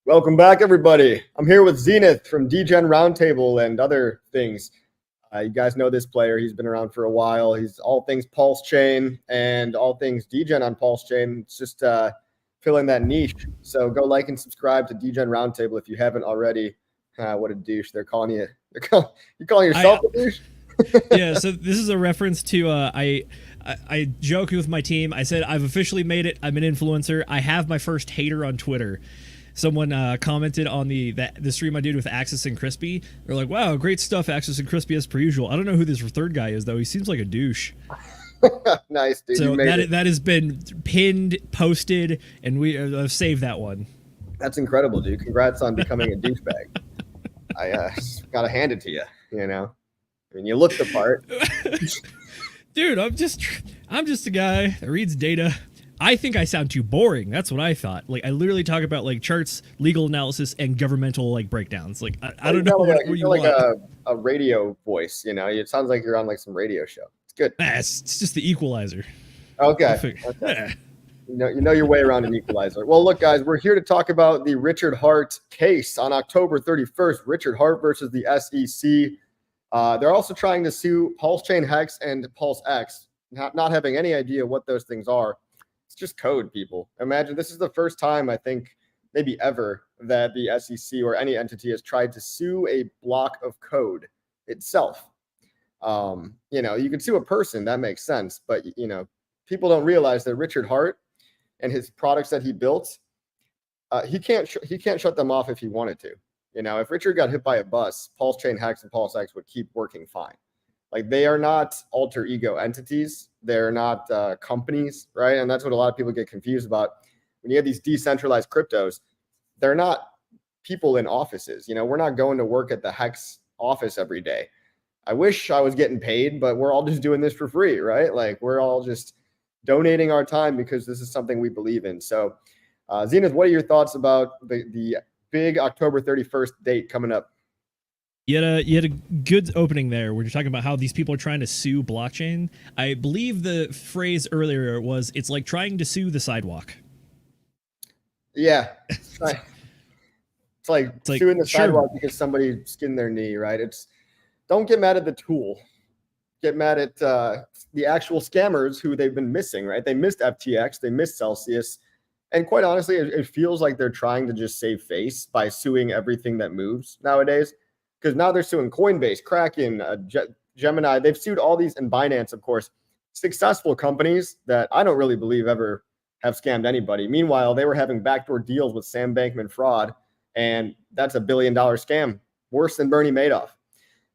Welcome back, everybody. I'm here with Zenith from DGen Roundtable and other things. You guys know this player. He's been around for a while. He's all things PulseChain and all things DGen on PulseChain. It's just filling that niche. So go like and subscribe to DGen Roundtable if you haven't already. What a douche. They're calling you. You calling yourself a douche? Yeah, so this is a reference to I joke with my team. I said, I've officially made it. I'm an influencer. I have my first hater on Twitter. Someone commented on the stream I did with Axis and Crispy. They're like, wow, great stuff, Axis and Crispy, as per usual. I don't know who this third guy is, though. He seems like a douche. Nice, dude. So that has been pinned, posted, and we saved that one. That's incredible, dude. Congrats on becoming a douchebag. I got to hand it to you, you know? I mean, you look the part. Dude, I'm just a guy that reads data. I think I sound too boring. That's what I thought. Like, I literally talk about like charts, legal analysis, and governmental like breakdowns. Like, I don't know what you want. Like a radio voice, you know? It sounds like you're on like some radio show. It's good. It's just the equalizer. Okay. You know your way around an equalizer. Well, look, guys, we're here to talk about the Richard Hart case on October 31st. Richard Hart versus the SEC. They're also trying to sue PulseChain, HEX, and PulseX, not having any idea what those things are. It's just code, people. Imagine this is the first time, I think, maybe ever, that the SEC or any entity has tried to sue a block of code itself. You know, you can sue a person, that makes sense, but you know, people don't realize that Richard Hart and his products that he built, he can't shut them off if he wanted to. You know, if Richard got hit by a bus, PulseChain, HEX, and PulseX would keep working fine. Like, they are not alter ego entities. They're not companies, right? And that's what a lot of people get confused about. When you have these decentralized cryptos, they're not people in offices. You know, we're not going to work at the HEX office every day. I wish I was getting paid, but we're all just doing this for free, right? Like, we're all just donating our time because this is something we believe in. So, Zenith, what are your thoughts about the big October 31st date coming up? You had a good opening there where you're talking about how these people are trying to sue blockchain. I believe the phrase earlier was, it's like trying to sue the sidewalk. Yeah. It's like suing the sidewalk because somebody skinned their knee, right? Don't get mad at the tool. Get mad at the actual scammers who they've been missing, right? They missed FTX. They missed Celsius. And quite honestly, it feels like they're trying to just save face by suing everything that moves nowadays. Because now they're suing Coinbase, Kraken, Gemini. They've sued all these, and Binance, of course, successful companies that I don't really believe ever have scammed anybody. Meanwhile, they were having backdoor deals with Sam Bankman Fraud, and that's $1 billion scam, worse than Bernie Madoff.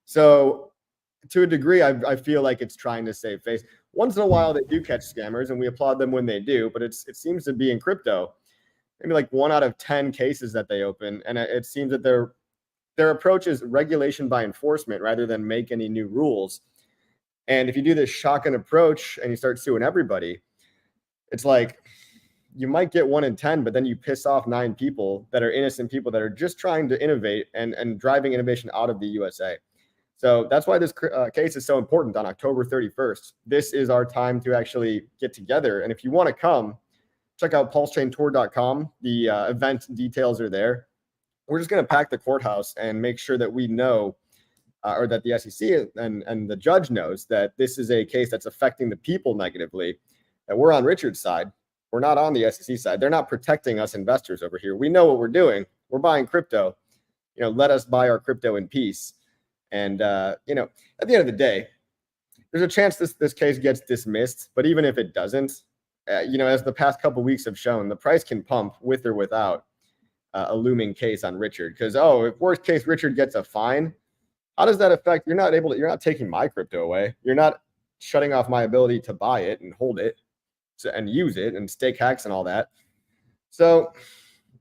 So to a degree, I feel like it's trying to save face. Once in a while, they do catch scammers, and we applaud them when they do, but it seems to be in crypto, maybe like 1 out of 10 cases that they open, and it seems that their approach is regulation by enforcement rather than make any new rules. And if you do this shotgun approach and you start suing everybody, it's like you might get 1 in 10, but then you piss off 9 people that are innocent people that are just trying to innovate and driving innovation out of the USA. So that's why this case is so important on October 31st. This is our time to actually get together. And if you want to come, check out pulsechaintour.com. The event details are there. We're just going to pack the courthouse and make sure that we know, or that the SEC and the judge knows, that this is a case that's affecting the people negatively, that we're on Richard's side. We're not on the SEC side. They're not protecting us investors over here. We know what we're doing. We're buying crypto. You know, let us buy our crypto in peace. And, you know, at the end of the day, there's a chance this case gets dismissed. But even if it doesn't, you know, as the past couple of weeks have shown, the price can pump with or without a looming case on Richard. Because, if worst case Richard gets a fine, how does that affect? You're not taking my crypto away. You're not shutting off my ability to buy it and hold it and use it and stake HEX and all that. So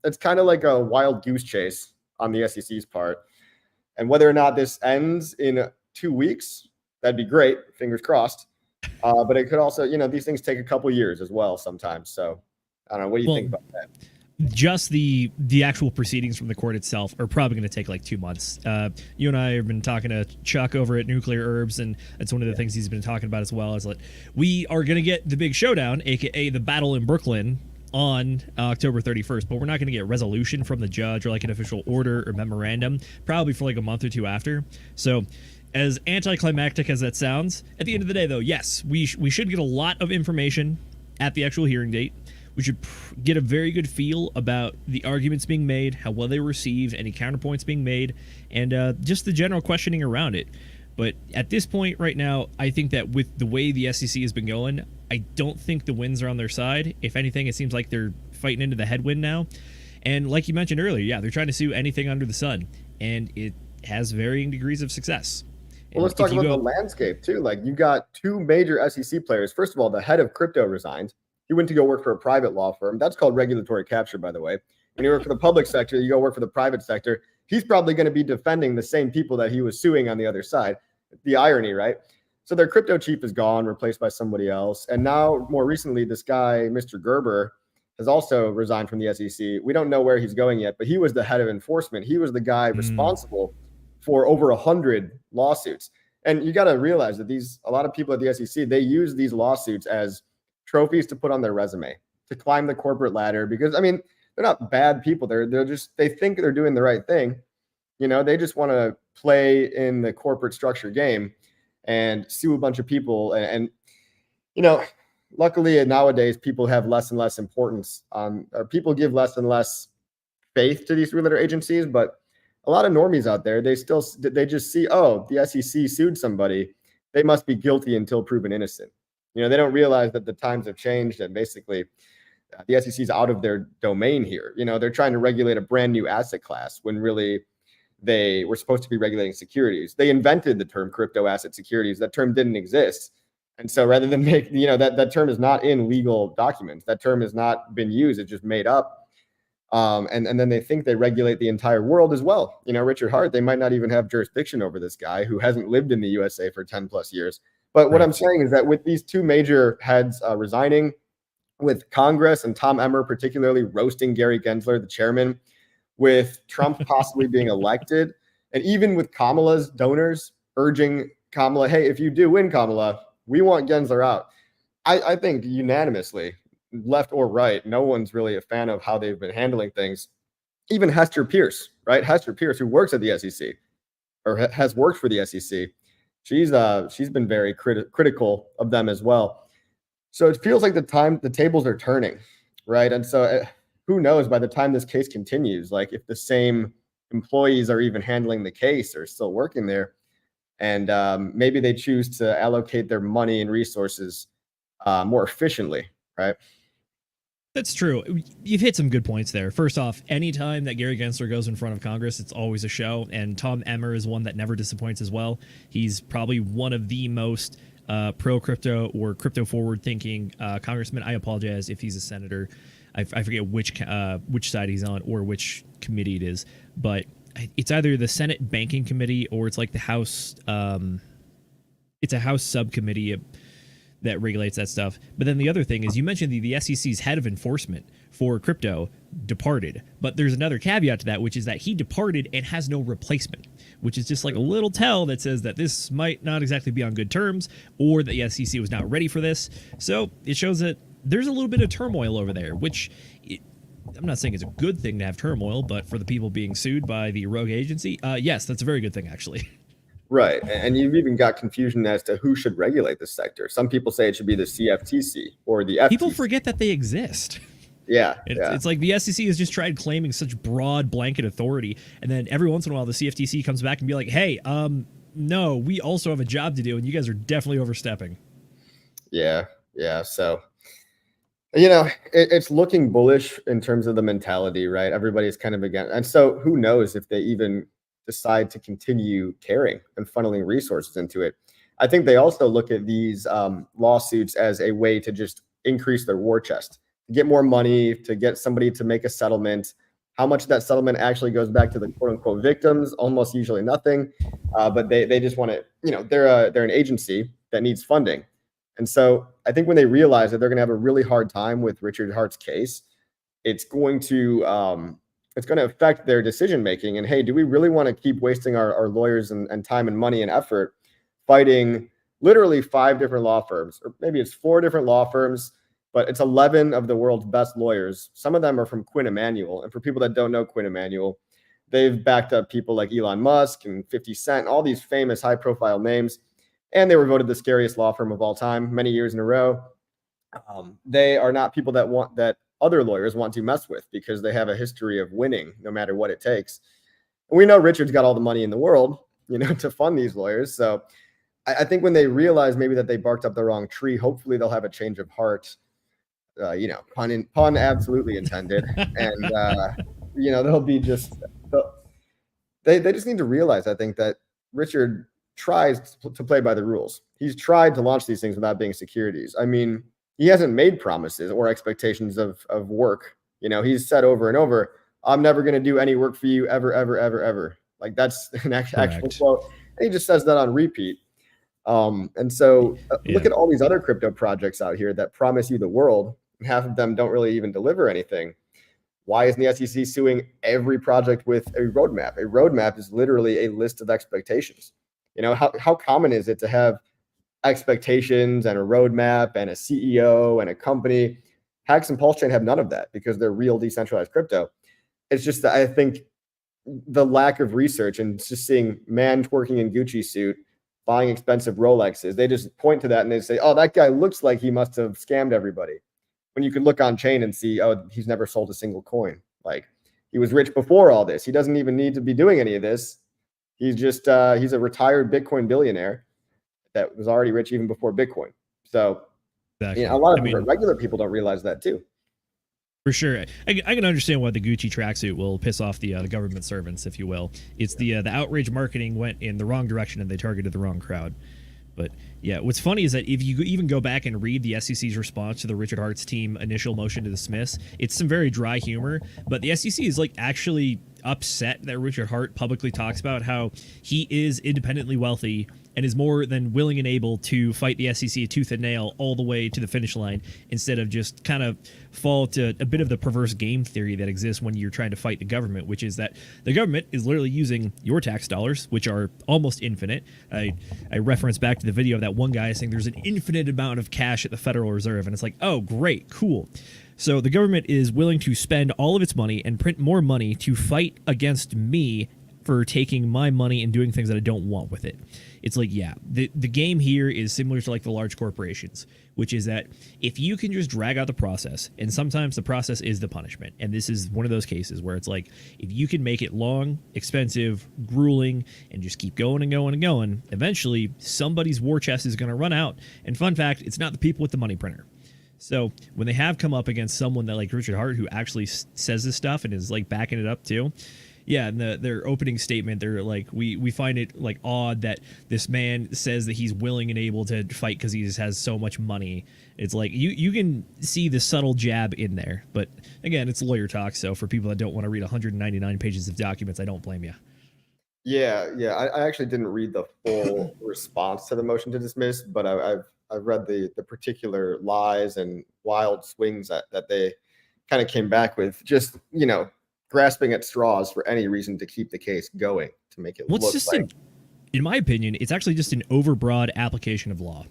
it's kind of like a wild goose chase on the SEC's part. And whether or not this ends in 2 weeks, that'd be great. Fingers crossed. But it could also, you know, these things take a couple years as well sometimes. So I don't know. What do you think about that? Just the actual proceedings from the court itself are probably going to take like 2 months. You and I have been talking to Chuck over at Nuclear Herbs, and that's one of the things he's been talking about as well, is that we are going to get the big showdown, aka the battle in Brooklyn, on October 31st, but we're not going to get resolution from the judge or like an official order or memorandum probably for like a month or two after. So as anticlimactic as that sounds, at the end of the day, though, yes, we should get a lot of information at the actual hearing date. We should get a very good feel about the arguments being made, how well they were received, any counterpoints being made, and just the general questioning around it. But at this point right now, I think that with the way the SEC has been going, I don't think the winds are on their side. If anything, it seems like they're fighting into the headwind now. And like you mentioned earlier, yeah, they're trying to sue anything under the sun, and it has varying degrees of success. Well, let's talk about the landscape too. Like, you got two major SEC players. First of all, the head of crypto resigned. He went to go work for a private law firm. That's called regulatory capture, by the way. When you work for the public sector, you go work for the private sector. He's probably going to be defending the same people that he was suing on the other side. The irony, right? So their crypto chief is gone, replaced by somebody else. And now, more recently, this guy, Mr. Gerber, has also resigned from the SEC. We don't know where he's going yet, but he was the head of enforcement. He was the guy responsible for over 100 lawsuits. And you got to realize that a lot of people at the SEC, they use these lawsuits as trophies to put on their resume, to climb the corporate ladder, because I mean, they're not bad people. They think they're doing the right thing. You know, they just want to play in the corporate structure game and sue a bunch of people. And you know, luckily nowadays people have less and less importance on, or people give less and less faith to these three-letter agencies. But a lot of normies out there, they just see, oh, the SEC sued somebody, they must be guilty until proven innocent. You know, they don't realize that the times have changed and basically the SEC is out of their domain here. You know, they're trying to regulate a brand new asset class when really they were supposed to be regulating securities. They invented the term crypto asset securities. That term didn't exist. And so rather than make, you know, that term is not in legal documents. That term has not been used. It's just made up. And then they think they regulate the entire world as well. You know, Richard Hart, they might not even have jurisdiction over this guy who hasn't lived in the USA for 10 plus years. But what I'm saying is that with these two major heads resigning, with Congress and Tom Emmer particularly roasting Gary Gensler, the chairman, with Trump possibly being elected, and even with Kamala's donors urging Kamala, hey, if you do win, Kamala, we want Gensler out. I think unanimously, left or right, no one's really a fan of how they've been handling things. Even Hester Pierce, right? Hester Pierce, who works at the SEC or has worked for the SEC, she's been very critical of them as well. So it feels like the tables are turning, right? And so who knows, by the time this case continues, like if the same employees are even handling the case or still working there, and maybe they choose to allocate their money and resources more efficiently, right? That's true. You've hit some good points there. First off, anytime that Gary Gensler goes in front of Congress, it's always a show. And Tom Emmer is one that never disappoints as well. He's probably one of the most pro-crypto or crypto-forward-thinking congressmen. I apologize if he's a senator. I forget which side he's on or which committee it is. But it's either the Senate Banking Committee or it's like the House. It's a House subcommittee that regulates that stuff. But then the other thing is, you mentioned the SEC's head of enforcement for crypto departed. But there's another caveat to that, which is that he departed and has no replacement, which is just like a little tell that says that this might not exactly be on good terms, or that the SEC was not ready for this. So it shows that there's a little bit of turmoil over there, which I'm not saying it's a good thing to have turmoil, but for the people being sued by the rogue agency, yes, that's a very good thing, actually. Right. And you've even got confusion as to who should regulate this sector. Some people say it should be the CFTC or the FTC. People forget that they exist. Yeah, it's like the SEC has just tried claiming such broad blanket authority, and then every once in a while the CFTC comes back and be like, hey, no, we also have a job to do, and you guys are definitely overstepping. Yeah. So, you know, it's looking bullish in terms of the mentality, right? Everybody's kind of against. And so who knows if they even decide to continue caring and funneling resources into it. I think they also look at these lawsuits as a way to just increase their war chest, to get more money, to get somebody to make a settlement. How much of that settlement actually goes back to the quote unquote victims? Almost usually nothing. But they just want to, you know, they're an agency that needs funding. And so I think when they realize that they're going to have a really hard time with Richard Hart's case, it's going to affect their decision making. And hey, do we really want to keep wasting our lawyers and time and money and effort fighting literally 5 different law firms, or maybe it's 4 different law firms but it's 11 of the world's best lawyers. Some of them are from Quinn Emanuel. And for people that don't know Quinn Emanuel, they've backed up people like Elon Musk and 50 Cent, all these famous high-profile names. And they were voted the scariest law firm of all time many years in a row. They are not people that other lawyers want to mess with because they have a history of winning no matter what it takes. And we know Richard's got all the money in the world, to fund these lawyers. So I think when they realize maybe that they barked up the wrong tree, hopefully they'll have a change of heart. Pun absolutely intended. And they'll be they just need to realize, I think, that Richard tries to play by the rules. He's tried to launch these things without being securities. I mean, he hasn't made promises or expectations of work. He's said over and over, I'm never going to do any work for you ever, ever, ever, ever. Like that's an actual quote. And he just says that on repeat. And so look at all these other crypto projects out here that promise you the world. And half of them don't really even deliver anything. Why isn't the SEC suing every project with a roadmap? A roadmap is literally a list of expectations. How common is it to have expectations and a roadmap and a CEO and a company? HEX and PulseChain have none of that because they're real decentralized crypto. It's just that I think the lack of research and just seeing man twerking in Gucci suit, buying expensive Rolexes, they just point to that and they say, oh, that guy looks like he must have scammed everybody. When you could look on chain and see, oh, he's never sold a single coin. Like he was rich before all this. He doesn't even need to be doing any of this. He's just, he's a retired Bitcoin billionaire that was already rich even before Bitcoin. So exactly. A lot of regular people don't realize that too. For sure. I can understand why the Gucci tracksuit will piss off the government servants, if you will. It's the outrage marketing went in the wrong direction and they targeted the wrong crowd. But yeah, what's funny is that if you even go back and read the SEC's response to the Richard Hart's team initial motion to dismiss, it's some very dry humor. But the SEC is actually upset that Richard Hart publicly talks about how he is independently wealthy and is more than willing and able to fight the SEC tooth and nail all the way to the finish line instead of just kind of fall to a bit of the perverse game theory that exists when you're trying to fight the government, which is that the government is literally using your tax dollars, which are almost infinite. I reference back to the video of that one guy saying there's an infinite amount of cash at the Federal Reserve, and it's like, oh, great, cool. So the government is willing to spend all of its money and print more money to fight against me for taking my money and doing things that I don't want with it. It's like, yeah, the game here is similar to the large corporations, which is that if you can just drag out the process, and sometimes the process is the punishment, and this is one of those cases where it's like, if you can make it long, expensive, grueling, and just keep going and going and going, eventually somebody's war chest is going to run out. And fun fact, it's not the people with the money printer. So when they have come up against someone that like Richard Hart, who actually says this stuff and is backing it up too, yeah, in their opening statement, they're like, we find it odd that this man says that he's willing and able to fight because he just has so much money. It's like you can see the subtle jab in there, but again, it's lawyer talk. So for people that don't want to read 199 pages of documents, I don't blame you. Yeah. I actually didn't read the full response to the motion to dismiss, but I've read the particular lies and wild swings that they kind of came back with. Just grasping at straws for any reason to keep the case going, to make it look like. In my opinion, it's actually just an overbroad application of law,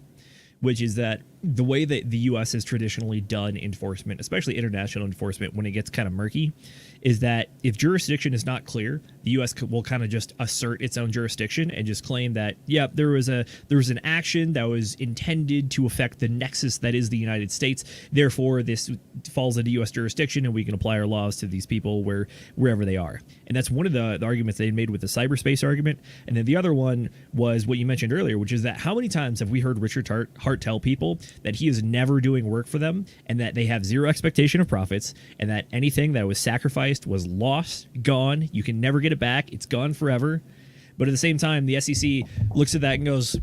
which is that the way that the U.S. has traditionally done enforcement, especially international enforcement, when it gets kind of murky, is that if jurisdiction is not clear, the U.S. will kind of just assert its own jurisdiction and just claim that, yeah, there was an action that was intended to affect the nexus that is the United States. Therefore, this falls into U.S. jurisdiction, and we can apply our laws to these people wherever they are. And that's one of the arguments they made with the cyberspace argument. And then the other one was what you mentioned earlier, which is that how many times have we heard Richard Hart tell people that he is never doing work for them and that they have zero expectation of profits and that anything that was sacrificed was lost, gone. You can never get it back. It's gone forever. But at the same time, the SEC looks at that and goes,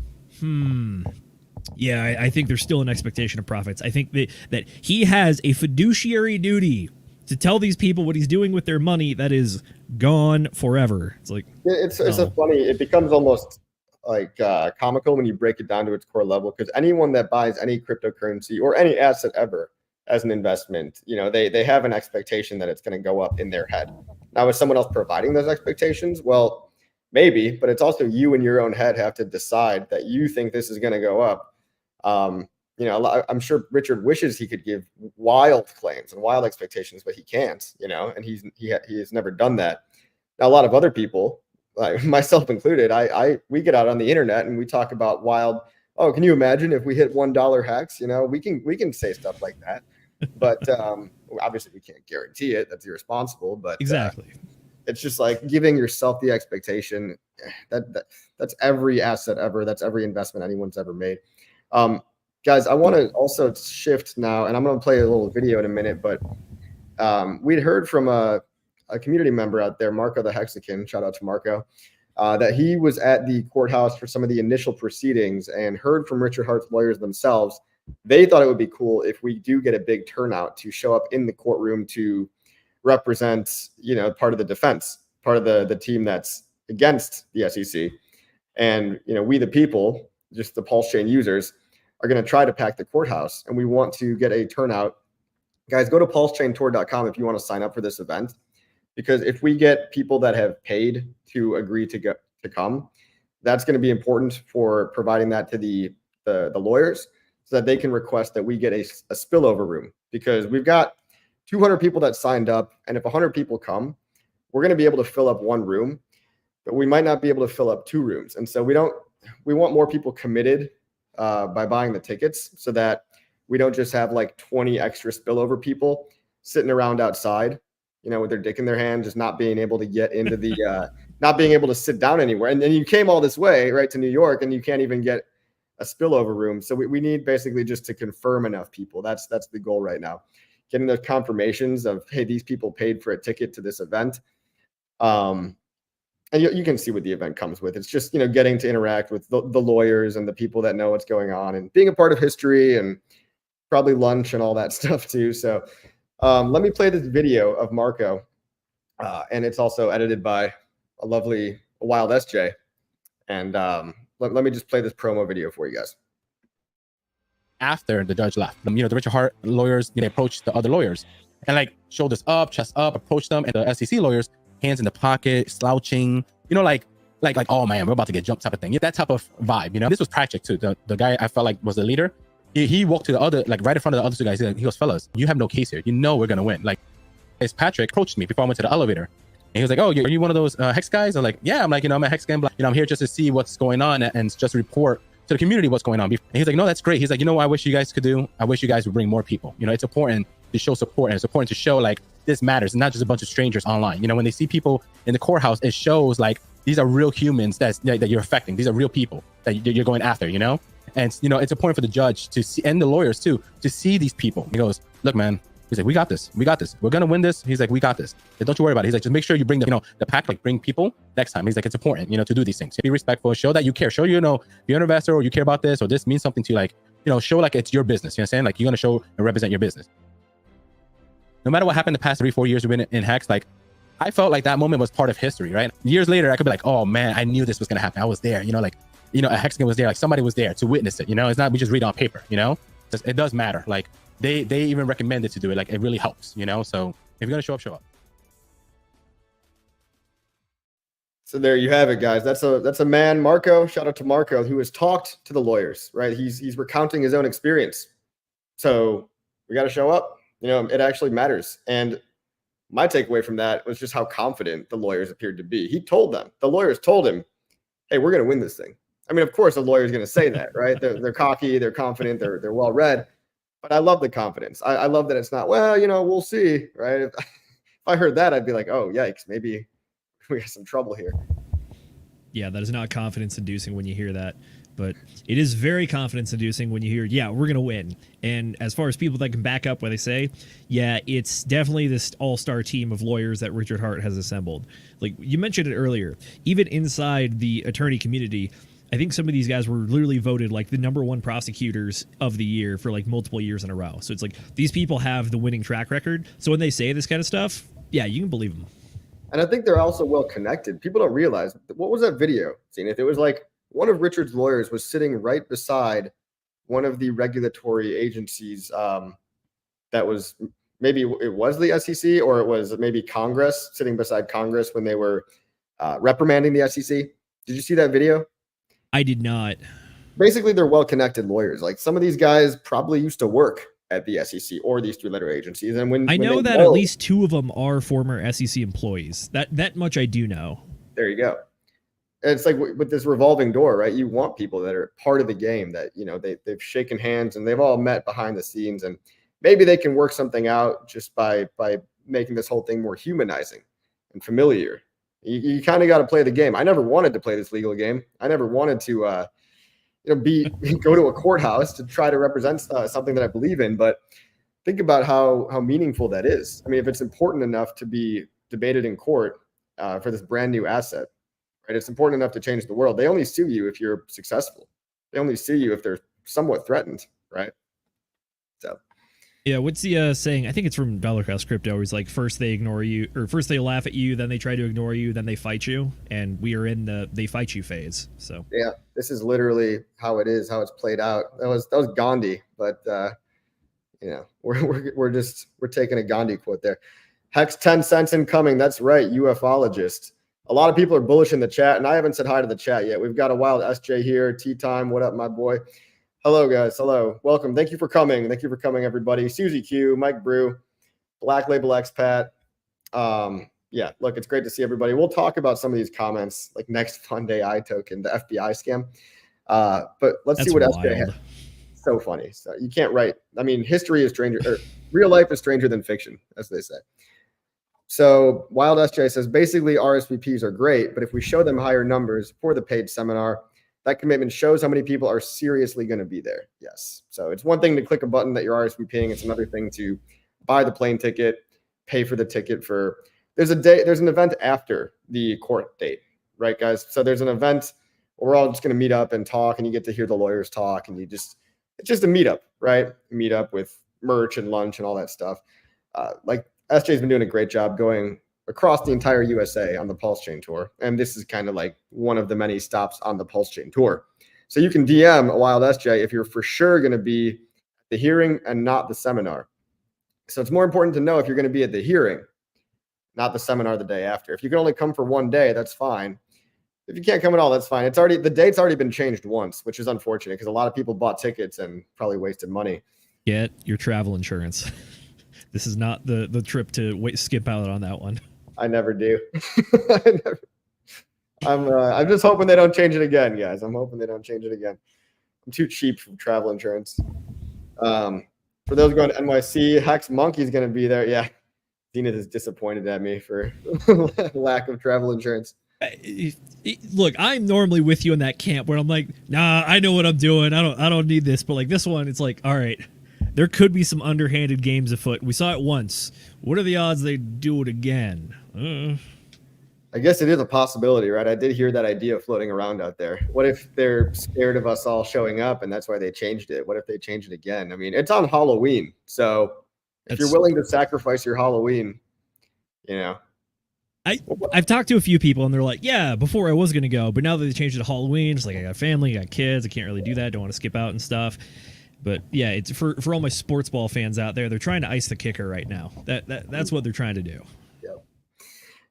yeah, I think there's still an expectation of profits. I think that he has a fiduciary duty to tell these people what he's doing with their money that is gone forever. It's like, it's a funny, it becomes almost comical when you break it down to its core level, because anyone that buys any cryptocurrency or any asset ever as an investment, they have an expectation that it's going to go up in their head. Now, is someone else providing those expectations? Well, maybe, but it's also you in your own head have to decide that you think this is going to go up. you know, I'm sure Richard wishes he could give wild claims and wild expectations, but he can't, you know, and he has never done that. Now, a lot of other people, like myself included, we get out on the internet and we talk about wild. Oh, can you imagine if we hit $1 HEX? You know, we can say stuff like that, but obviously we can't guarantee it. That's irresponsible. But exactly, it's just like giving yourself the expectation. That's every asset ever. That's every investment anyone's ever made. Guys, I want to also shift now, and I'm going to play a little video in a minute. But we'd heard from a community member out there, Marco the Hexagon. Shout out to Marco. That he was at the courthouse for some of the initial proceedings and heard from Richard Hart's lawyers themselves. They thought it would be cool if we do get a big turnout to show up in the courtroom to represent, you know, part of the defense, part of the team that's against the SEC. And, you know, we the people, just the PulseChain users, are going to try to pack the courthouse. And we want to get a turnout. Guys, go to pulsechaintour.com if you want to sign up for this event. Because if we get people that have paid to agree to come, that's going to be important for providing that to the lawyers so that they can request that we get a spillover room. Because we've got 200 people that signed up, and if 100 people come, we're going to be able to fill up one room, but we might not be able to fill up two rooms. And so we want more people committed by buying the tickets so that we don't just have like 20 extra spillover people sitting around outside, you know, with their dick in their hand, just not being able to get into the, not being able to sit down anywhere. And then you came all this way, right, to New York, and you can't even get a spillover room. So we need basically just to confirm enough people. That's the goal right now. Getting those confirmations of, hey, these people paid for a ticket to this event. And you can see what the event comes with. It's just, you know, getting to interact with the lawyers and the people that know what's going on and being a part of history and probably lunch and all that stuff too. So let me play this video of Marco. And it's also edited by a lovely Wild SJ. And let me just play this promo video for you guys. After the judge left, you know, the Richard Hart lawyers, you know, approached the other lawyers and like shoulders up, chest up, approached them, and the SEC lawyers, hands in the pocket, slouching, you know, like, oh man, we're about to get jumped type of thing. Yeah, that type of vibe, you know. This was tragic too. The guy I felt like was the leader. He walked to the other, like right in front of the other two guys. He goes, fellas, you have no case here. You know we're gonna win. Like, as Patrick approached me before I went to the elevator, and he was like, oh, are you one of those HEX guys? I'm like, yeah. I'm like, you know, I'm a HEX guy. You know, I'm here just to see what's going on and just report to the community what's going on. And he's like, no, that's great. He's like, you know what I wish you guys could do? I wish you guys would bring more people. You know, it's important to show support, and it's important to show like this matters, and not just a bunch of strangers online. You know, when they see people in the courthouse, it shows like these are real humans that you're affecting. These are real people that you're going after, you know? And, you know, it's important for the judge to see, and the lawyers too, to see these people. He goes, look, man, he's like, we got this. We're going to win this. He's like, we got this. Don't you worry about it. He's like, just make sure you bring the, you know, the pack, like bring people next time. He's like, it's important, you know, to do these things. Be respectful, show that you care, show, you know, if you're an investor or you care about this, or this means something to you, like, you know, show like it's your business. You know what I'm saying? Like, you're going to show and represent your business. No matter what happened the past 3-4 years we've been in HEX, like, I felt like that moment was part of history, right? Years later, I could be like, oh man, I knew this was going to happen. I was there, you know, like, you know, a Hexagon was there, like somebody was there to witness it, you know? It's not, we just read on paper, you know? It does matter. Like they even recommended to do it. Like it really helps, you know? So if you're going to show up, show up. So there you have it, guys. That's a man, Marco, shout out to Marco, who has talked to the lawyers, right? He's recounting his own experience. So we got to show up, you know, it actually matters. And my takeaway from that was just how confident the lawyers appeared to be. The lawyers told him, hey, we're going to win this thing. I mean, of course, the lawyer's going to say that, right? They're cocky, they're confident, they're well read. But I love the confidence. I love that it's not, well, you know, we'll see, right? If I heard that, I'd be like, oh, yikes, maybe we got some trouble here. Yeah, that is not confidence inducing when you hear that. But it is very confidence inducing when you hear, yeah, we're going to win. And as far as people that can back up what they say, yeah, it's definitely this all-star team of lawyers that Richard Hart has assembled. Like you mentioned it earlier, even inside the attorney community, I think some of these guys were literally voted like the #1 prosecutors of the year for like multiple years in a row. So it's like these people have the winning track record. So when they say this kind of stuff, yeah, you can believe them. And I think they're also well connected. People don't realize, what was that video, Zenith? It was like one of Richard's lawyers was sitting right beside one of the regulatory agencies that was, maybe it was the SEC or it was maybe Congress, sitting beside Congress when they were reprimanding the SEC. Did you see that video? I did not. basically they're well-connected lawyers. Like some of these guys probably used to work at the SEC or these three-letter agencies. And when I know when that at least 2 of them are former SEC employees. That much I do know. There you go. And it's like with this revolving door, right? You want people that are part of the game, that, you know, they've shaken hands and they've all met behind the scenes, and maybe they can work something out just by making this whole thing more humanizing and familiar. You kind of got to play the game. I never wanted to play this legal game. I never wanted to go to a courthouse to try to represent something that I believe in. But think about how meaningful that is. I mean, if it's important enough to be debated in court for this brand new asset, right? It's important enough to change the world. They only sue you if you're successful. They only sue you if they're somewhat threatened, right? So, yeah. What's the saying? I think it's from Dollar Cost Crypto. He's like, first they ignore you, or first they laugh at you, then they try to ignore you, then they fight you, and we are in the they fight you phase. So yeah, this is literally how it is, how it's played out. That was Gandhi, but you know, we're taking a Gandhi quote there. Hex 10 cents incoming. That's right, ufologist. A lot of people are bullish in the chat, and I haven't said hi to the chat yet. We've got a wild SJ here. Tea time. What up, my boy? Hello, guys. Hello. Welcome. Thank you for coming. Thank you for coming, everybody. Susie Q, Mike Brew, Black Label Expat. Yeah, look, it's great to see everybody. We'll talk about some of these comments, like next Fund AI token, the FBI scam. But let's see what SJ had. So funny. So you can't write. I mean, history is stranger, or real life is stranger than fiction, as they say. So Wild SJ says, basically RSVPs are great, but if we show them higher numbers for the paid seminar, that commitment shows how many people are seriously going to be there. Yes. So it's one thing to click a button that you're RSVPing. It's another thing to buy the plane ticket, pay for the ticket for, there's an event after the court date, right, guys? So there's an event where we're all just going to meet up and talk, and you get to hear the lawyers talk, and it's just a meetup, right? Meet up with merch and lunch and all that stuff. Like SJ's been doing a great job going across the entire USA on the PulseChain tour. And this is kind of like one of the many stops on the PulseChain tour. So you can DM a Wild SJ if you're for sure going to be at the hearing and not the seminar. So it's more important to know if you're going to be at the hearing, not the seminar the day after. If you can only come for one day, that's fine. If you can't come at all, that's fine. The date's already been changed once, which is unfortunate because a lot of people bought tickets and probably wasted money. Get your travel insurance. This is not the trip to skip out on that one. I never do. I'm just hoping they don't change it again, guys. I'm hoping they don't change it again. I'm too cheap for travel insurance. For those going to NYC, Hex Monkey's going to be there. Yeah, Zenith is disappointed at me for lack of travel insurance. Look, I'm normally with you in that camp where I'm like, nah, I know what I'm doing. I don't need this. But like this one, it's like, all right, there could be some underhanded games afoot. We saw it once. What are the odds they do it again? I guess it is a possibility, right? I did hear that idea floating around out there. What if they're scared of us all showing up and that's why they changed it? What if they change it again? I mean, it's on Halloween. So if you're willing to sacrifice your Halloween, you know. I've talked to a few people and they're like, yeah, before I was going to go, but now that they changed it to Halloween, it's like I got family, I got kids, I can't really do that. Don't want to skip out and stuff. But yeah, it's for all my sports ball fans out there. They're trying to ice the kicker right now. That's what they're trying to do.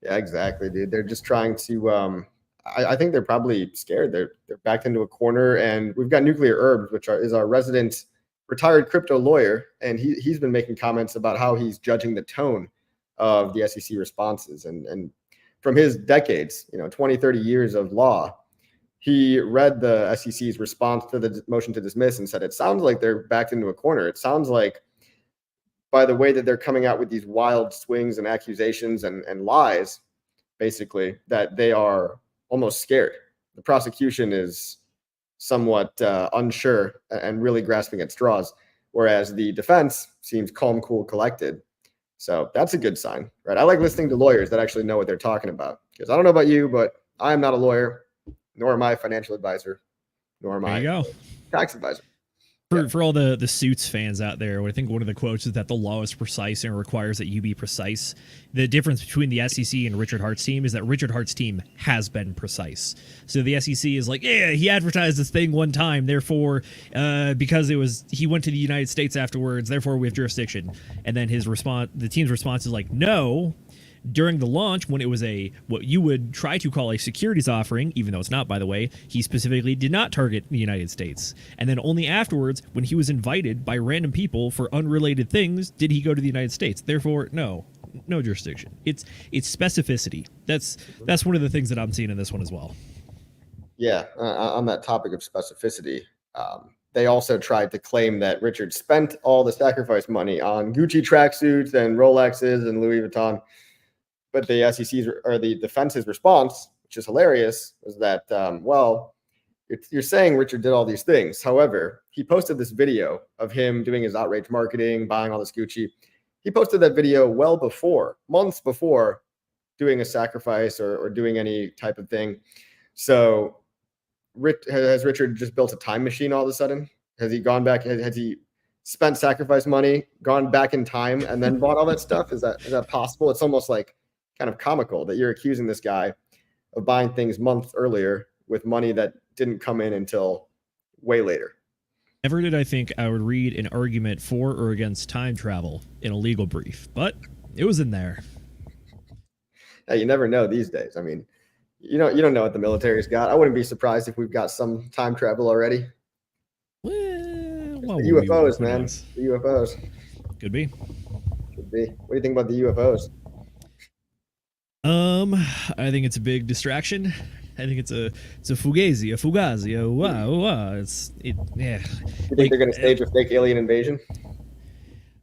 Yeah, exactly, dude. They're just trying to. I think they're probably scared. They're backed into a corner, and we've got Nuclear Herbs, which is our resident retired crypto lawyer, and he's been making comments about how he's judging the tone of the SEC responses, and from his decades, 20, 30 years of law. He read the SEC's response to the motion to dismiss and said, it sounds like they're backed into a corner. It sounds like by the way that they're coming out with these wild swings and accusations and lies, basically, that they are almost scared. The prosecution is somewhat unsure and really grasping at straws, whereas the defense seems calm, cool, collected. So that's a good sign, right? I like listening to lawyers that actually know what they're talking about, because I don't know about you, but I am not a lawyer. Nor am I a financial advisor, nor am I a tax advisor. For all the Suits fans out there, I think one of the quotes is that the law is precise and requires that you be precise. The difference between the SEC and Richard Hart's team is that Richard Hart's team has been precise. So the SEC is like, yeah, he advertised this thing one time, therefore, because he went to the United States afterwards, therefore we have jurisdiction. And then the team's response is like, no, During the launch, when it was what you would try to call a securities offering, even though it's not, by the way, he specifically did not target the United States. And then only afterwards, when he was invited by random people for unrelated things, did he go to the United States. Therefore, no jurisdiction. It's specificity. That's one of the things that I'm seeing in this one as well. Yeah, on that topic of specificity, they also tried to claim that Richard spent all the sacrifice money on Gucci tracksuits and Rolexes and Louis Vuitton. But the SEC's or the defense's response, which is hilarious, was that, well, you're saying Richard did all these things. However, he posted this video of him doing his outrage marketing, buying all this Gucci. He posted that video months before doing a sacrifice or doing any type of thing. So has Richard just built a time machine all of a sudden? Has he gone back? Has he spent sacrifice money, gone back in time, and then bought all that stuff? Is that possible? It's almost like kind of comical that you're accusing this guy of buying things months earlier with money that didn't come in until way later. Never did I think I would read an argument for or against time travel in a legal brief, but it was in there. Yeah, you never know these days. I mean, you don't know what the military's got. I wouldn't be surprised if we've got some time travel already. Well, the UFOs, man. The UFOs. Could be. Could be. What do you think about the UFOs? I think it's a big distraction. I think it's a fugazi. Yeah. You think they're going to stage a fake alien invasion?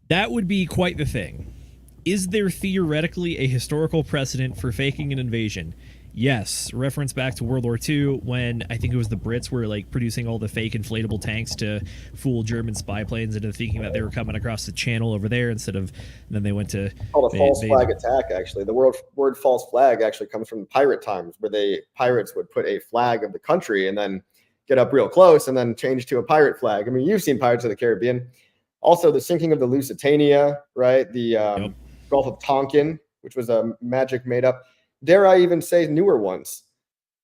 That would be quite the thing. Is there theoretically a historical precedent for faking an invasion? Yes. Reference back to World War II when I think it was the Brits were like producing all the fake inflatable tanks to fool German spy planes into thinking that they were coming across the channel over there instead of, then they went to... It's called a false flag attack, actually. The word false flag actually comes from pirate times where pirates would put a flag of the country and then get up real close and then change to a pirate flag. I mean, you've seen Pirates of the Caribbean. Also, the sinking of the Lusitania, right? The Gulf of Tonkin, which was a magic made up. Dare I even say newer ones,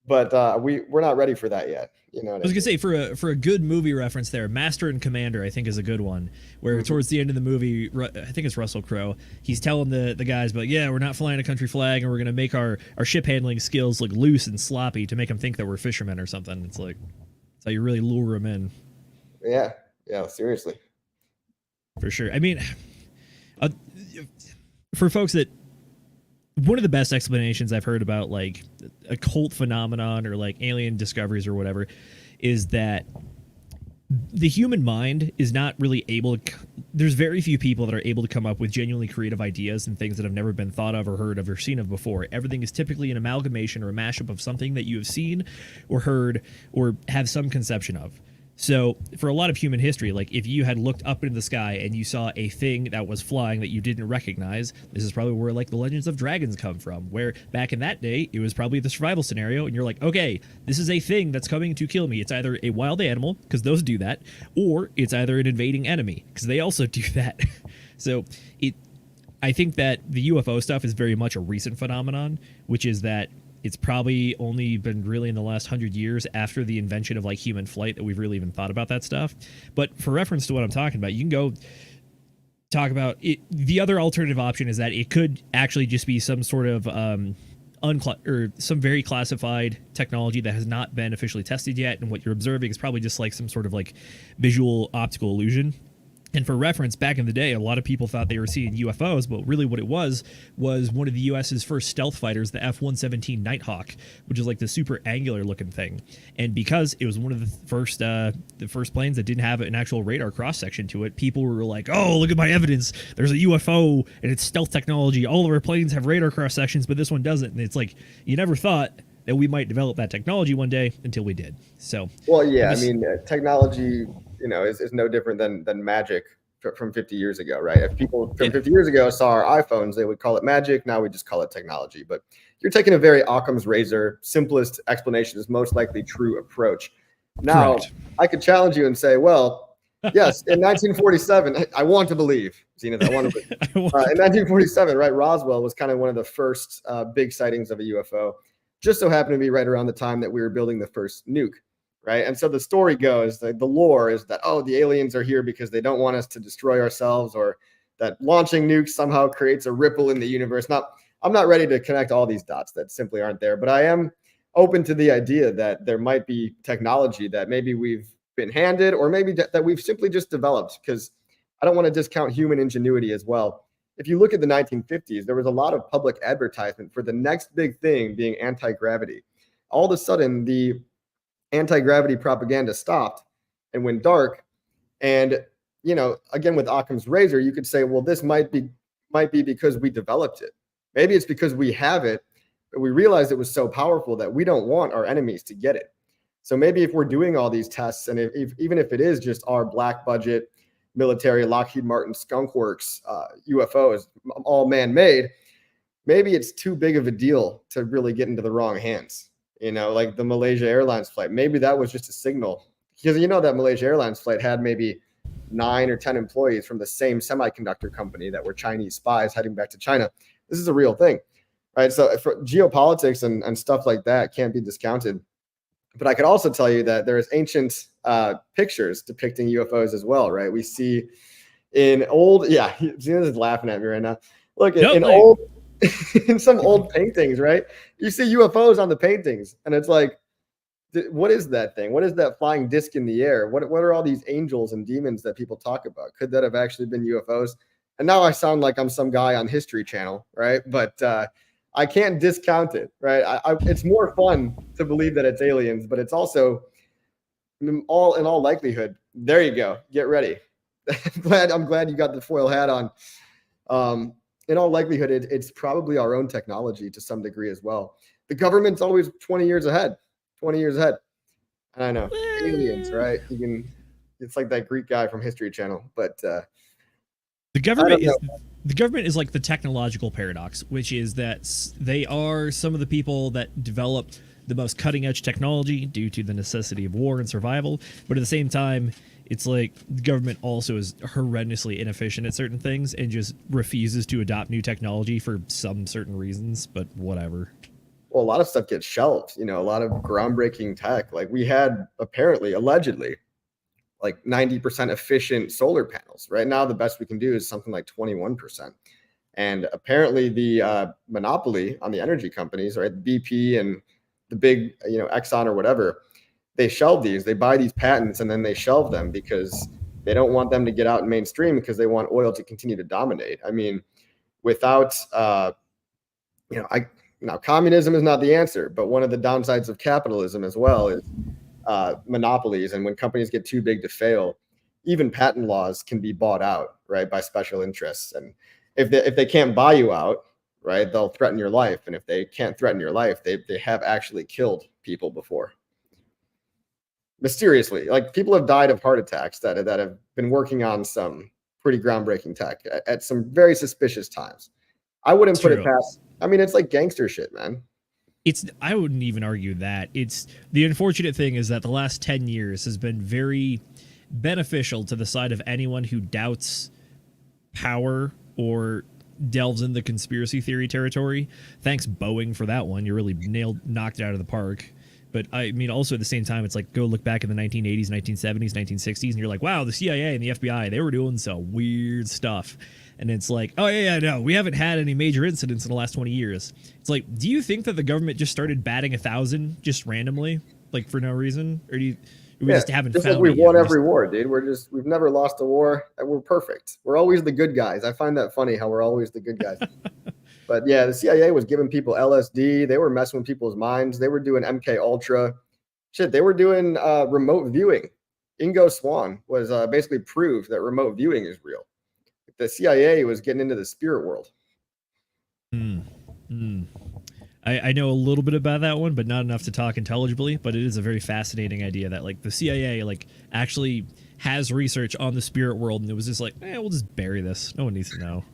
but we're not ready for that yet. You know, I was gonna say for a good movie reference there, Master and Commander I think is a good one. Where towards the end of the movie, I think it's Russell Crowe. He's telling the guys, but yeah, we're not flying a country flag, and we're gonna make our ship handling skills look loose and sloppy to make them think that we're fishermen or something. It's like that's how you really lure them in. Yeah, seriously, for sure. I mean, for folks that. One of the best explanations I've heard about like a cult phenomenon or like alien discoveries or whatever is that the human mind is not really able to, there's very few people that are able to come up with genuinely creative ideas and things that have never been thought of or heard of or seen of before. Everything is typically an amalgamation or a mashup of something that you have seen or heard or have some conception of. So for a lot of human history, like if you had looked up into the sky and you saw a thing that was flying that you didn't recognize, this is probably where like the legends of dragons come from, where back in that day, it was probably the survival scenario. And you're like, okay, this is a thing that's coming to kill me. It's either a wild animal, because those do that, or it's either an invading enemy, because they also do that. So I think that the UFO stuff is very much a recent phenomenon, which is that it's probably only been really in the last 100 years after the invention of like human flight that we've really even thought about that stuff. But for reference to what I'm talking about, you can go talk about it. The other alternative option is that it could actually just be some sort of or some very classified technology that has not been officially tested yet. And what you're observing is probably just like some sort of like visual optical illusion. And for reference, back in the day, a lot of people thought they were seeing UFOs, but really what it was one of the U.S.'s first stealth fighters, the F-117 Nighthawk, which is like the super angular looking thing. And because it was one of the first planes that didn't have an actual radar cross section to it, people were like, "Oh, look at my evidence! There's a UFO, and it's stealth technology. All of our planes have radar cross sections, but this one doesn't." And it's like you never thought that we might develop that technology one day until we did. So, well, yeah, I mean, technology, is no different than magic from 50 years ago, right? If people from 50 years ago saw our iPhones, they would call it magic. Now we just call it technology. But you're taking a very Occam's razor, simplest explanation is most likely true approach. Now, correct. I could challenge you and say, well, yes, in 1947, I want to believe, Zenith, I want to believe. In 1947, right, Roswell was kind of one of the first big sightings of a UFO. Just so happened to be right around the time that we were building the first nuke. Right. And so the story goes, the lore is that, oh, the aliens are here because they don't want us to destroy ourselves, or that launching nukes somehow creates a ripple in the universe. Now, I'm not ready to connect all these dots that simply aren't there, but I am open to the idea that there might be technology that maybe we've been handed, or maybe that we've simply just developed, because I don't want to discount human ingenuity as well. If you look at the 1950s, there was a lot of public advertisement for the next big thing being anti-gravity. All of a sudden, the anti-gravity propaganda stopped and went dark. And, you know, again, with Occam's razor, you could say, well, this might be because we developed it. Maybe it's because we have it, but we realized it was so powerful that we don't want our enemies to get it. So maybe if we're doing all these tests, and even if it is just our black budget military Lockheed Martin Skunk Works UFOs, all man-made, maybe it's too big of a deal to really get into the wrong hands. You know, like the Malaysia Airlines flight, maybe that was just a signal, because you know that Malaysia Airlines flight had maybe 9 or 10 employees from the same semiconductor company that were Chinese spies heading back to China. This is a real thing, right? So for geopolitics and stuff like that can't be discounted. But I could also tell you that there's ancient pictures depicting UFOs as well, right? We see in old, yeah, Gina's is laughing at me right now. Look, in old, in some old paintings, right? You see UFOs on the paintings, and it's like, what is that thing? What is that flying disc in the air? What are all these angels and demons that people talk about? Could that have actually been UFOs? And now I sound like I'm some guy on History Channel, right? But I can't discount it, right? It's more fun to believe that it's aliens, but it's also in all likelihood. There you go. Get ready. I'm glad you got the foil hat on. In all likelihood, it's probably our own technology to some degree as well. The government's always 20 years ahead. 20 years ahead. I know. Aliens, right? It's like that Greek guy from History Channel, but the government is like the technological paradox, which is that they are some of the people that develop the most cutting edge technology due to the necessity of war and survival. But at the same time, it's like the government also is horrendously inefficient at certain things and just refuses to adopt new technology for some certain reasons, but whatever. Well, a lot of stuff gets shelved, you know, a lot of groundbreaking tech. Like we had allegedly, like 90% efficient solar panels. Right now, the best we can do is something like 21%. And apparently the monopoly on the energy companies, right, BP and the big, you know, Exxon or whatever, they shelve these, they buy these patents and then they shelve them because they don't want them to get out in mainstream, because they want oil to continue to dominate. I mean, without, now, communism is not the answer, but one of the downsides of capitalism as well is monopolies. And when companies get too big to fail, even patent laws can be bought out, right, by special interests. And if they can't buy you out, right, they'll threaten your life. And if they can't threaten your life, they have actually killed people before. Mysteriously, like people have died of heart attacks that have been working on some pretty groundbreaking tech at some very suspicious times. I wouldn't put it past. I mean, it's like gangster shit, man. I wouldn't even argue that. It's the unfortunate thing is that the last 10 years has been very beneficial to the side of anyone who doubts power or delves into conspiracy theory territory. Thanks, Boeing, for that one. You really knocked it out of the park. But I mean, also at the same time, it's like go look back in the 1980s, 1970s, 1960s, and you're like, wow, the CIA and the FBI, they were doing some weird stuff. And it's like, oh, yeah, no, we haven't had any major incidents in the last 20 years. It's like, do you think that the government just started batting 1,000 just randomly, like for no reason? Or do we just haven't found it? We've won every war, dude. We've never lost a war. And we're perfect. We're always the good guys. I find that funny how we're always the good guys. But yeah, the CIA was giving people LSD. They were messing with people's minds. They were doing MK Ultra. Shit, they were doing remote viewing. Ingo Swann was basically proved that remote viewing is real. The CIA was getting into the spirit world. I know a little bit about that one, but not enough to talk intelligibly. But it is a very fascinating idea that like the CIA like actually has research on the spirit world, and it was just like, we'll just bury this. No one needs to know.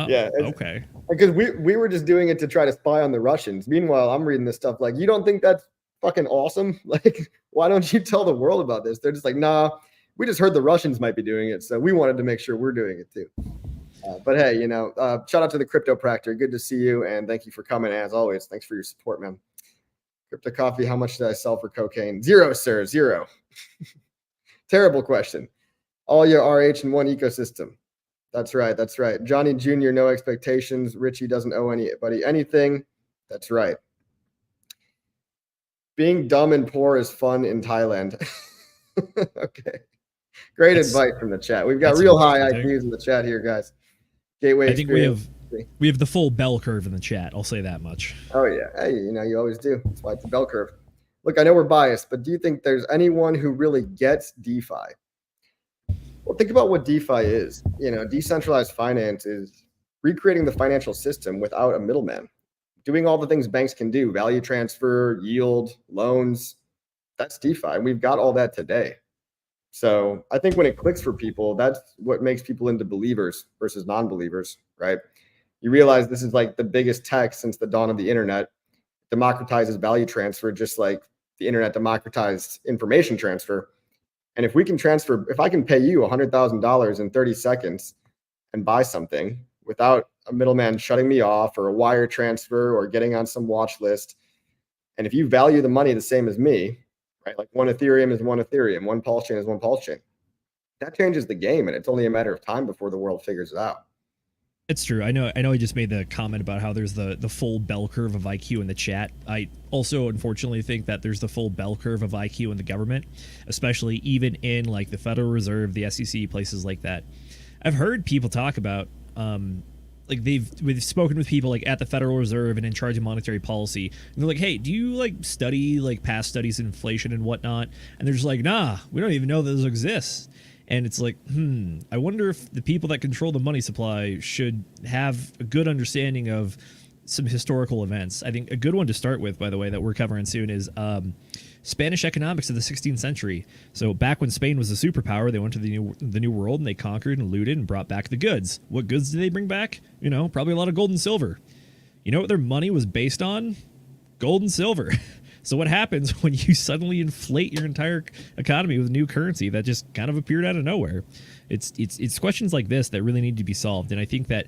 Yeah. Okay. Because we were just doing it to try to spy on the Russians. Meanwhile, I'm reading this stuff like, you don't think that's fucking awesome? Like, why don't you tell the world about this? They're just like, nah, we just heard the Russians might be doing it, so we wanted to make sure we're doing it too. But hey, you know, shout out to the Cryptopractor. Good to see you, and thank you for coming as always. Thanks for your support, man. Crypto Coffee, how much did I sell for cocaine? 0, sir, 0. Terrible question. All your RH in one ecosystem. That's right. That's right. Johnny Jr., no expectations. Richie doesn't owe anybody anything. That's right. Being dumb and poor is fun in Thailand. Okay. Great advice from the chat. We've got real high IQs in the chat here, guys. Gateway I think we have the full bell curve in the chat. I'll say that much. Oh, yeah. Hey, you always do. That's why it's a bell curve. Look, I know we're biased, but do you think there's anyone who really gets DeFi? Well, think about what DeFi is. Decentralized finance is recreating the financial system without a middleman, doing all the things banks can do: value transfer, yield, loans. That's DeFi. And we've got all that today. So I think when it clicks for people, that's what makes people into believers versus non-believers, right? You realize this is like the biggest tech since the dawn of the internet. It democratizes value transfer, just like the internet democratized information transfer. And if I can pay you $100,000 in 30 seconds and buy something without a middleman shutting me off or a wire transfer or getting on some watch list, and if you value the money the same as me, right? Like one Ethereum is one Ethereum, one PulseChain is one PulseChain. That changes the game, and it's only a matter of time before the world figures it out. It's true. I know I just made the comment about how there's the full bell curve of IQ in the chat. I also unfortunately think that there's the full bell curve of IQ in the government, especially even in like the Federal Reserve, the SEC, places like that. I've heard people talk about like we've spoken with people like at the Federal Reserve and in charge of monetary policy, and they're like, hey, do you like study like past studies in inflation and whatnot? And they're just like, nah, we don't even know those exist. And it's like, I wonder if the people that control the money supply should have a good understanding of some historical events. I think a good one to start with, by the way, that we're covering soon is Spanish economics of the 16th century. So back when Spain was a superpower, they went to the New World and they conquered and looted and brought back the goods. What goods did they bring back? Probably a lot of gold and silver. You know what their money was based on? Gold and silver. So what happens when you suddenly inflate your entire economy with new currency that just kind of appeared out of nowhere? It's questions like this that really need to be solved. And I think that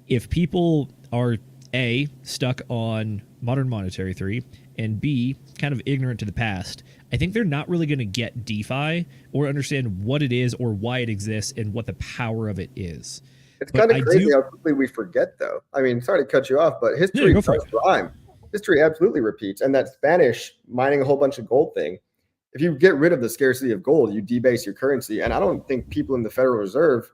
if people are A, stuck on modern monetary theory, and B, kind of ignorant to the past, I think they're not really going to get DeFi or understand what it is or why it exists and what the power of it is. It's kind of crazy how quickly we forget, though. I mean, sorry to cut you off, but history does rhyme. History absolutely repeats. And that Spanish mining a whole bunch of gold thing, if you get rid of the scarcity of gold, you debase your currency. And I don't think people in the Federal Reserve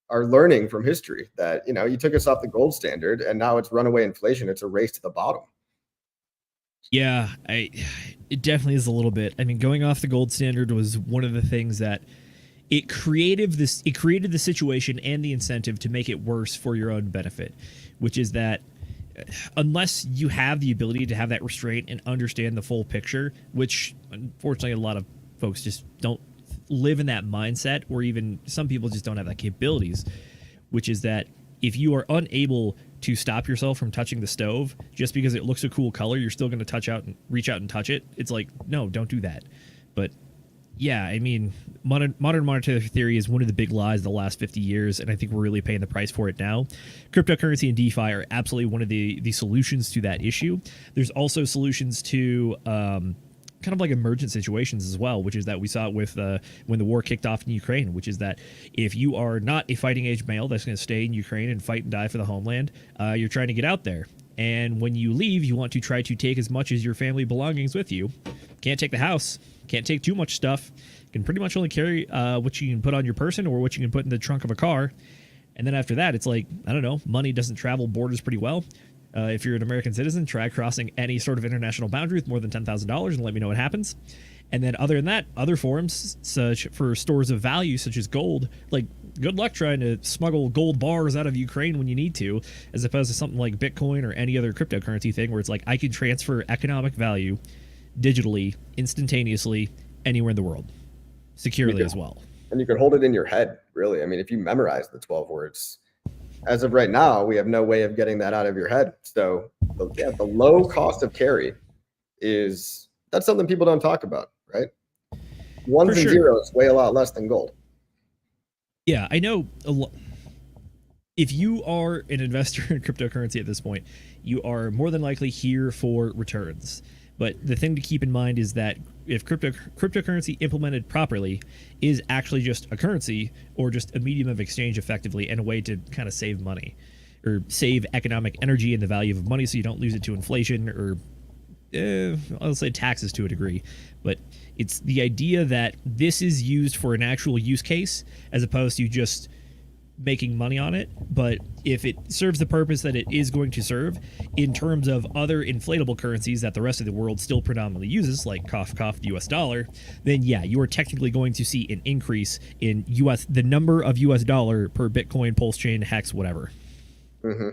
are learning from history that, you took us off the gold standard and now it's runaway inflation. It's a race to the bottom. Yeah, it definitely is a little bit. I mean, going off the gold standard was one of the things that it created the situation and the incentive to make it worse for your own benefit, which is that unless you have the ability to have that restraint and understand the full picture, which unfortunately a lot of folks just don't live in that mindset, or even some people just don't have that capabilities, which is that if you are unable to stop yourself from touching the stove just because it looks a cool color, you're still going to reach out and touch it. It's like, no, don't do that. But yeah, I mean, modern monetary theory is one of the big lies of the last 50 years, and I think we're really paying the price for it now. Cryptocurrency and DeFi are absolutely one of the solutions to that issue. There's also solutions to kind of like emergent situations as well, which is that we saw it with when the war kicked off in Ukraine, which is that if you are not a fighting age male that's going to stay in Ukraine and fight and die for the homeland, you're trying to get out there. And when you leave, you want to try to take as much as your family belongings with you. Can't take the house. Can't take too much stuff. You can pretty much only carry what you can put on your person or what you can put in the trunk of a car. And then after that, it's like, I don't know, money doesn't travel borders pretty well. If you're an American citizen, try crossing any sort of international boundary with more than $10,000 and let me know what happens. And then other than that, other forms, such for stores of value, such as gold, like good luck trying to smuggle gold bars out of Ukraine when you need to, as opposed to something like Bitcoin or any other cryptocurrency thing where it's like I can transfer economic value digitally, instantaneously, anywhere in the world, securely as well. And you could hold it in your head, really. I mean, if you memorize the 12 words, as of right now, we have no way of getting that out of your head. So the low cost of carry that's something people don't talk about, right? Ones and zeros weigh a lot less than gold. Yeah, I know. If you are an investor in cryptocurrency at this point, you are more than likely here for returns. But the thing to keep in mind is that if cryptocurrency implemented properly is actually just a currency or just a medium of exchange effectively and a way to kind of save money or save economic energy and the value of money so you don't lose it to inflation or I'll say taxes to a degree. But it's the idea that this is used for an actual use case as opposed to just making money on it. But if it serves the purpose that it is going to serve in terms of other inflatable currencies that the rest of the world still predominantly uses, like the US dollar, then yeah, you are technically going to see an increase in the number of US dollar per Bitcoin, PulseChain, HEX, whatever. Mm-hmm.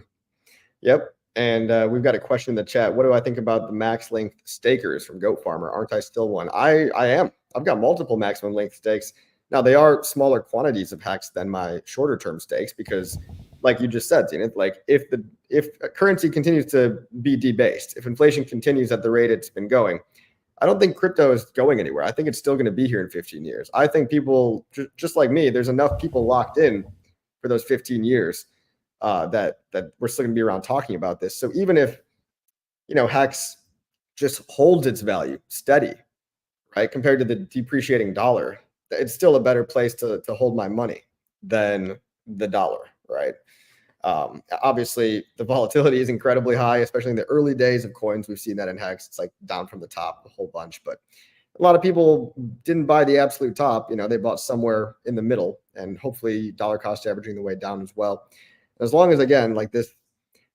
Yep. And we've got a question in the chat. What do I think about the max length stakers from Goat Farmer? Aren't I still one? I am. I've got multiple maximum length stakes. Now, they are smaller quantities of HEX than my shorter term stakes because, like you just said, Zenith, like if a currency continues to be debased, if inflation continues at the rate it's been going, I don't think crypto is going anywhere. I think it's still going to be here in 15 years. I think people, just like me, there's enough people locked in for those 15 years that we're still going to be around talking about this. So even if, HEX just holds its value steady, right, compared to the depreciating dollar, it's still a better place to hold my money than the dollar, right? Obviously, the volatility is incredibly high, especially in the early days of coins. We've seen that in HEX. It's like down from the top a whole bunch, but a lot of people didn't buy the absolute top. They bought somewhere in the middle, and hopefully dollar cost averaging the way down as well. As long as, again, like this,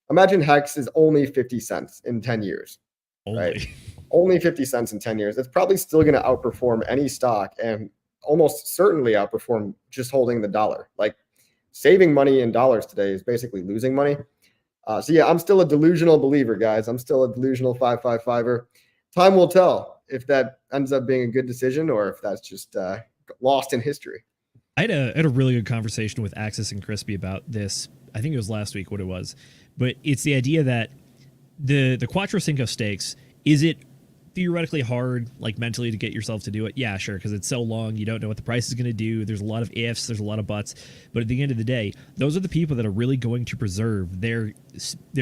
imagine HEX is only 50 cents in 10 years, right? Only 50 cents in 10 years. It's probably still going to outperform any stock and almost certainly outperform just holding the dollar. Like saving money in dollars today is basically losing money. So yeah, I'm still a delusional believer, guys. I'm still a delusional 555er. Time will tell if that ends up being a good decision or if that's just lost in history. I had a really good conversation with Axis and Crispy about this. I think it was last week what it was, but it's the idea that the Quattro Cinco stakes, is it theoretically hard, like mentally, to get yourself to do it? Yeah, sure, because it's so long, you don't know what the price is going to do. There's a lot of ifs, there's a lot of buts, but at the end of the day, those are the people that are really going to preserve their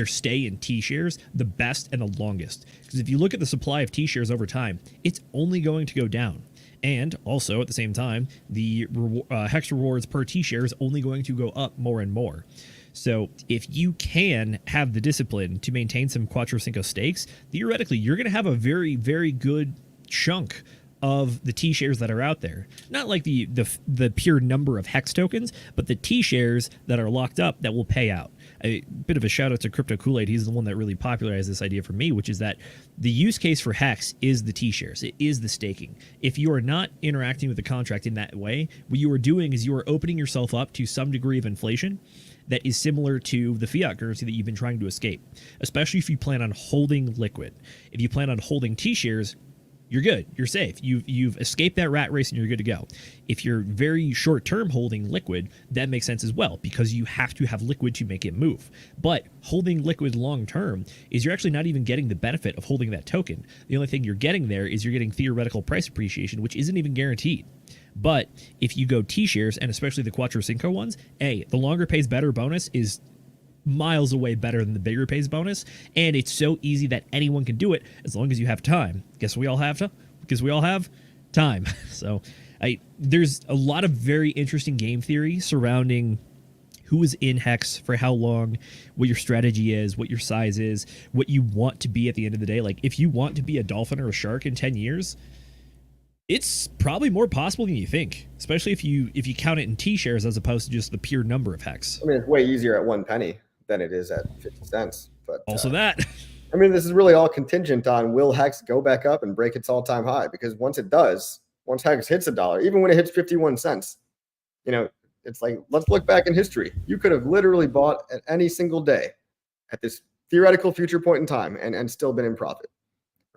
stay in T-shares the best and the longest. Because if you look at the supply of T-shares over time, it's only going to go down. And also, at the same time, the HEX rewards per T-share is only going to go up more and more. So if you can have the discipline to maintain some Quattro Cinco stakes, theoretically, you're going to have a very, very good chunk of the T-shares that are out there. Not like the pure number of HEX tokens, but the T-shares that are locked up that will pay out. A bit of a shout out to Crypto Kool-Aid. He's the one that really popularized this idea for me, which is that the use case for HEX is the T-shares. It is the staking. If you are not interacting with the contract in that way, what you are doing is you are opening yourself up to some degree of inflation that is similar to the fiat currency that you've been trying to escape, especially if you plan on holding liquid. If you plan on holding T-shares, you're good. You're safe. You've escaped that rat race and you're good to go. If you're very short-term holding liquid, that makes sense as well because you have to have liquid to make it move. But holding liquid long-term is you're actually not even getting the benefit of holding that token. The only thing you're getting there is you're getting theoretical price appreciation, which isn't even guaranteed. But if you go T-shares, and especially the Quattro Cinco ones, the longer pays better bonus is miles away better than the bigger pays bonus, and it's so easy that anyone can do it as long as you have time. Guess we all have to, because we all have time. So there's a lot of very interesting game theory surrounding who is in HEX for how long, what your strategy is, what your size is, what you want to be at the end of the day. Like if you want to be a dolphin or a shark in 10 years, it's probably more possible than you think, especially if you count it in T-shares as opposed to just the pure number of HEX. I mean, it's way easier at 1 penny than it is at 50 cents. But also that. I mean, this is really all contingent on will HEX go back up and break its all-time high? Because once it does, once HEX hits $1, even when it hits 51 cents, it's like, let's look back in history. You could have literally bought at any single day at this theoretical future point in time and still been in profit,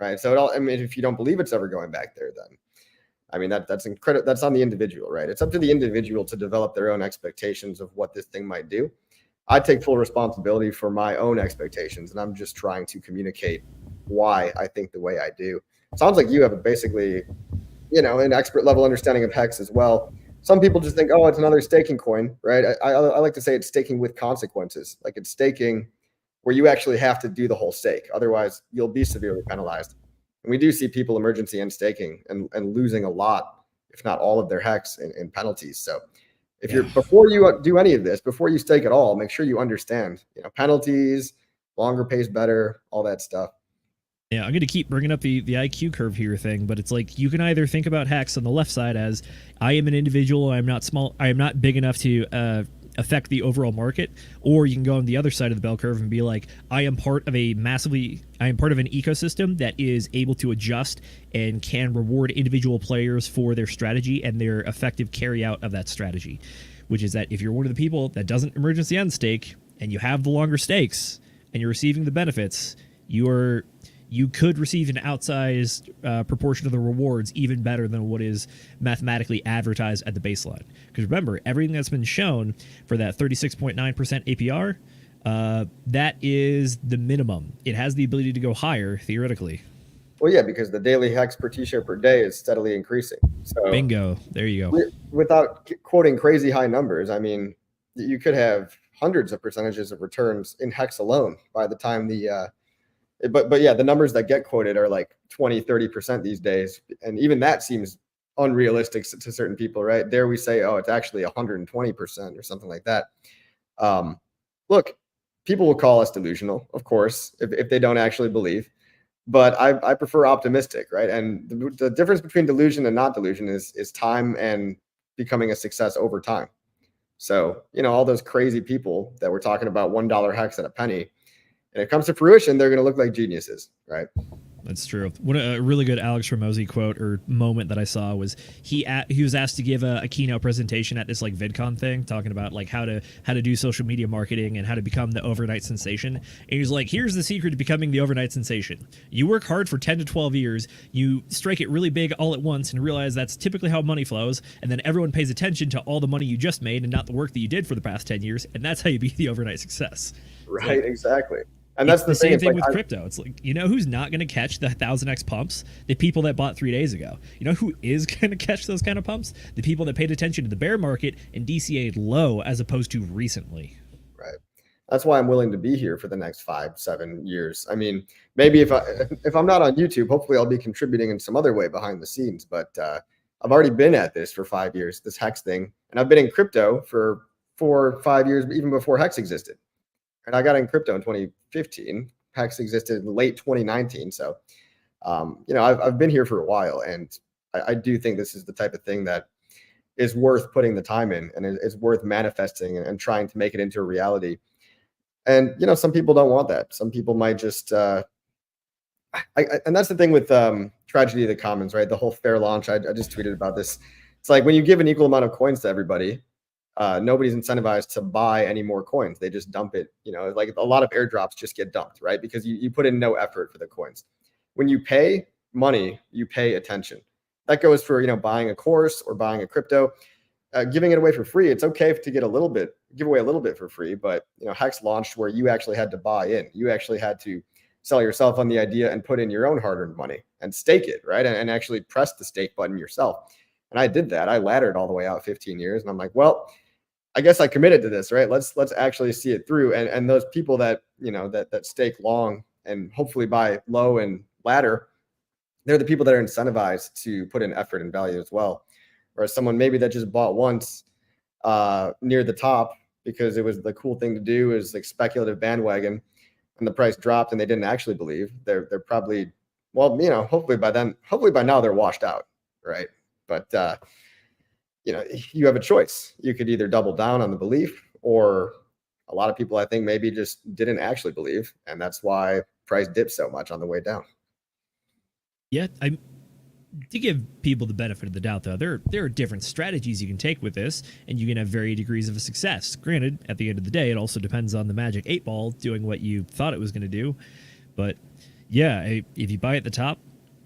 right? So if you don't believe it's ever going back there, then I mean, that's incredible. That's on the individual, right? It's up to the individual to develop their own expectations of what this thing might do. I take full responsibility for my own expectations, and I'm just trying to communicate why I think the way I do. Sounds like you have basically, an expert level understanding of HEX as well. Some people just think, oh, it's another staking coin, right? I like to say it's staking with consequences. Like it's staking where you actually have to do the whole stake. Otherwise, you'll be severely penalized. And we do see people emergency end staking and losing a lot, if not all of their HEX in penalties. So if you're, before you do any of this, before you stake at all, make sure you understand, penalties, longer pays better, all that stuff. Yeah, I'm going to keep bringing up the IQ curve here thing, but it's like you can either think about HEX on the left side as I am an individual, I am not big enough to affect the overall market, or you can go on the other side of the bell curve and be like, I am part of an ecosystem that is able to adjust and can reward individual players for their strategy and their effective carry out of that strategy, which is that if you're one of the people that doesn't emergency end stake and you have the longer stakes and you're receiving the benefits, you could receive an outsized proportion of the rewards even better than what is mathematically advertised at the baseline. Because remember, everything that's been shown for that 36.9% APR, that is the minimum. It has the ability to go higher, theoretically. Well, yeah, because the daily HEX per T-share per day is steadily increasing. So bingo. There you go. Without quoting crazy high numbers, I mean, you could have hundreds of percentages of returns in HEX alone by the time but yeah, the numbers that get quoted are like 20-30% these days, and even that seems unrealistic to certain people, right? There we say, oh, it's actually 120% or something like that. Look, people will call us delusional, of course, if they don't actually believe, but I prefer optimistic, right? And the difference between delusion and not delusion is time and becoming a success over time. So, all those crazy people that we're talking about $1 HEX at a penny, and it comes to fruition, they're going to look like geniuses, right? That's true. What a really good Alex Ramosi quote or moment that I saw was he was asked to give a keynote presentation at this like VidCon thing, talking about like how to do social media marketing and how to become the overnight sensation. And he was like, here's the secret to becoming the overnight sensation. You work hard for 10 to 12 years, you strike it really big all at once and realize that's typically how money flows, and then everyone pays attention to all the money you just made and not the work that you did for the past 10 years, and that's how you be the overnight success. Right, like, exactly. And that's the same thing with crypto. It's like, who's not going to catch the 1000x pumps? The people that bought 3 days ago. Who is going to catch those kind of pumps? The people that paid attention to the bear market and DCA'd low as opposed to recently. Right. That's why I'm willing to be here for the next 5-7 years. I mean, maybe if I'm not on YouTube, hopefully I'll be contributing in some other way behind the scenes. But I've already been at this for 5 years, this HEX thing, and I've been in crypto for 4 or 5 years, even before HEX existed. And I got in crypto in 2015. HEX existed in late 2019. So, I've been here for a while, and I do think this is the type of thing that is worth putting the time in, and is worth manifesting and trying to make it into a reality. And, some people don't want that. Some people might just, and that's the thing with Tragedy of the Commons, right? The whole fair launch. I just tweeted about this. It's like when you give an equal amount of coins to everybody, nobody's incentivized to buy any more coins. They just dump it. Like a lot of airdrops just get dumped, right? Because you put in no effort for the coins. When you pay money, you pay attention. That goes for, buying a course or buying a crypto, giving it away for free. It's okay to give away a little bit for free, but HEX launched where you actually had to buy in. You actually had to sell yourself on the idea and put in your own hard-earned money and stake it, right? And actually press the stake button yourself. And I did that. I laddered all the way out 15 years, and I'm like, well, I guess I committed to this, right? Let's actually see it through. And those people that that stake long and hopefully buy low and ladder, they're the people that are incentivized to put in effort and value as well. Whereas someone maybe that just bought once near the top because it was the cool thing to do, is like speculative bandwagon, and the price dropped and they didn't actually believe, they're probably, well, hopefully by now they're washed out, right? But you have a choice. You could either double down on the belief, or a lot of people, I think, maybe just didn't actually believe, and that's why price dipped so much on the way down. Yeah, to give people the benefit of the doubt, though, there are different strategies you can take with this, and you can have varying degrees of success. Granted, at the end of the day, it also depends on the magic 8 ball doing what you thought it was going to do. But yeah, if you buy at the top,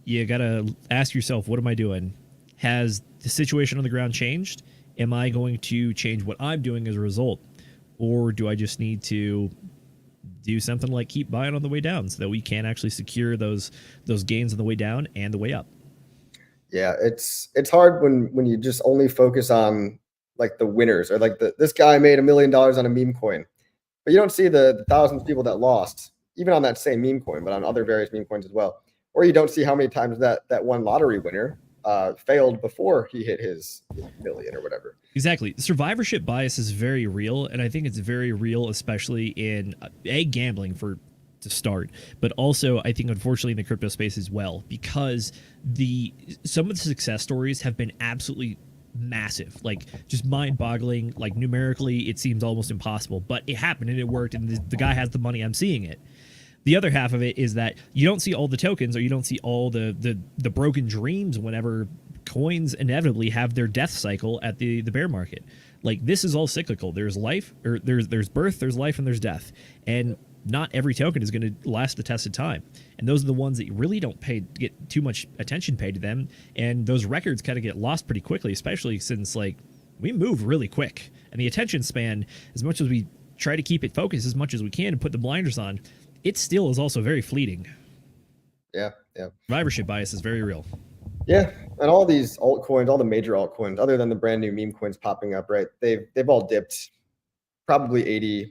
you got to ask yourself, what am I doing? Has the situation on the ground changed? Am I going to change what I'm doing as a result? Or do I just need to do something like keep buying on the way down so that we can actually secure those gains on the way down and the way up? Yeah, it's hard when you just only focus on like the winners, or like this guy made $1 million on a meme coin, but you don't see the thousands of people that lost, even on that same meme coin, but on other various meme coins as well. or you don't see how many times that one lottery winner failed before he hit his million or whatever. Exactly. Survivorship bias is very real, and I think it's very real, especially in gambling to start, but also I think unfortunately in the crypto space as well, because some of the success stories have been absolutely massive, like just mind-boggling. Like numerically, it seems almost impossible, but it happened and it worked, and the guy has the money. I'm seeing it. The other half of it is that you don't see all the tokens, or you don't see all the broken dreams whenever coins inevitably have their death cycle at the bear market. Like, this is all cyclical. There's life, or there's birth, there's life, and there's death, and not every token is going to last the test of time. And those are the ones that you really don't get too much attention paid to them, and those records kind of get lost pretty quickly, especially since like we move really quick, and the attention span, as much as we try to keep it focused as much as we can and put the blinders on, it still is also very fleeting. Yeah. Survivorship bias is very real. Yeah, and all these altcoins, all the major altcoins, other than the brand new meme coins popping up, right? They've all dipped probably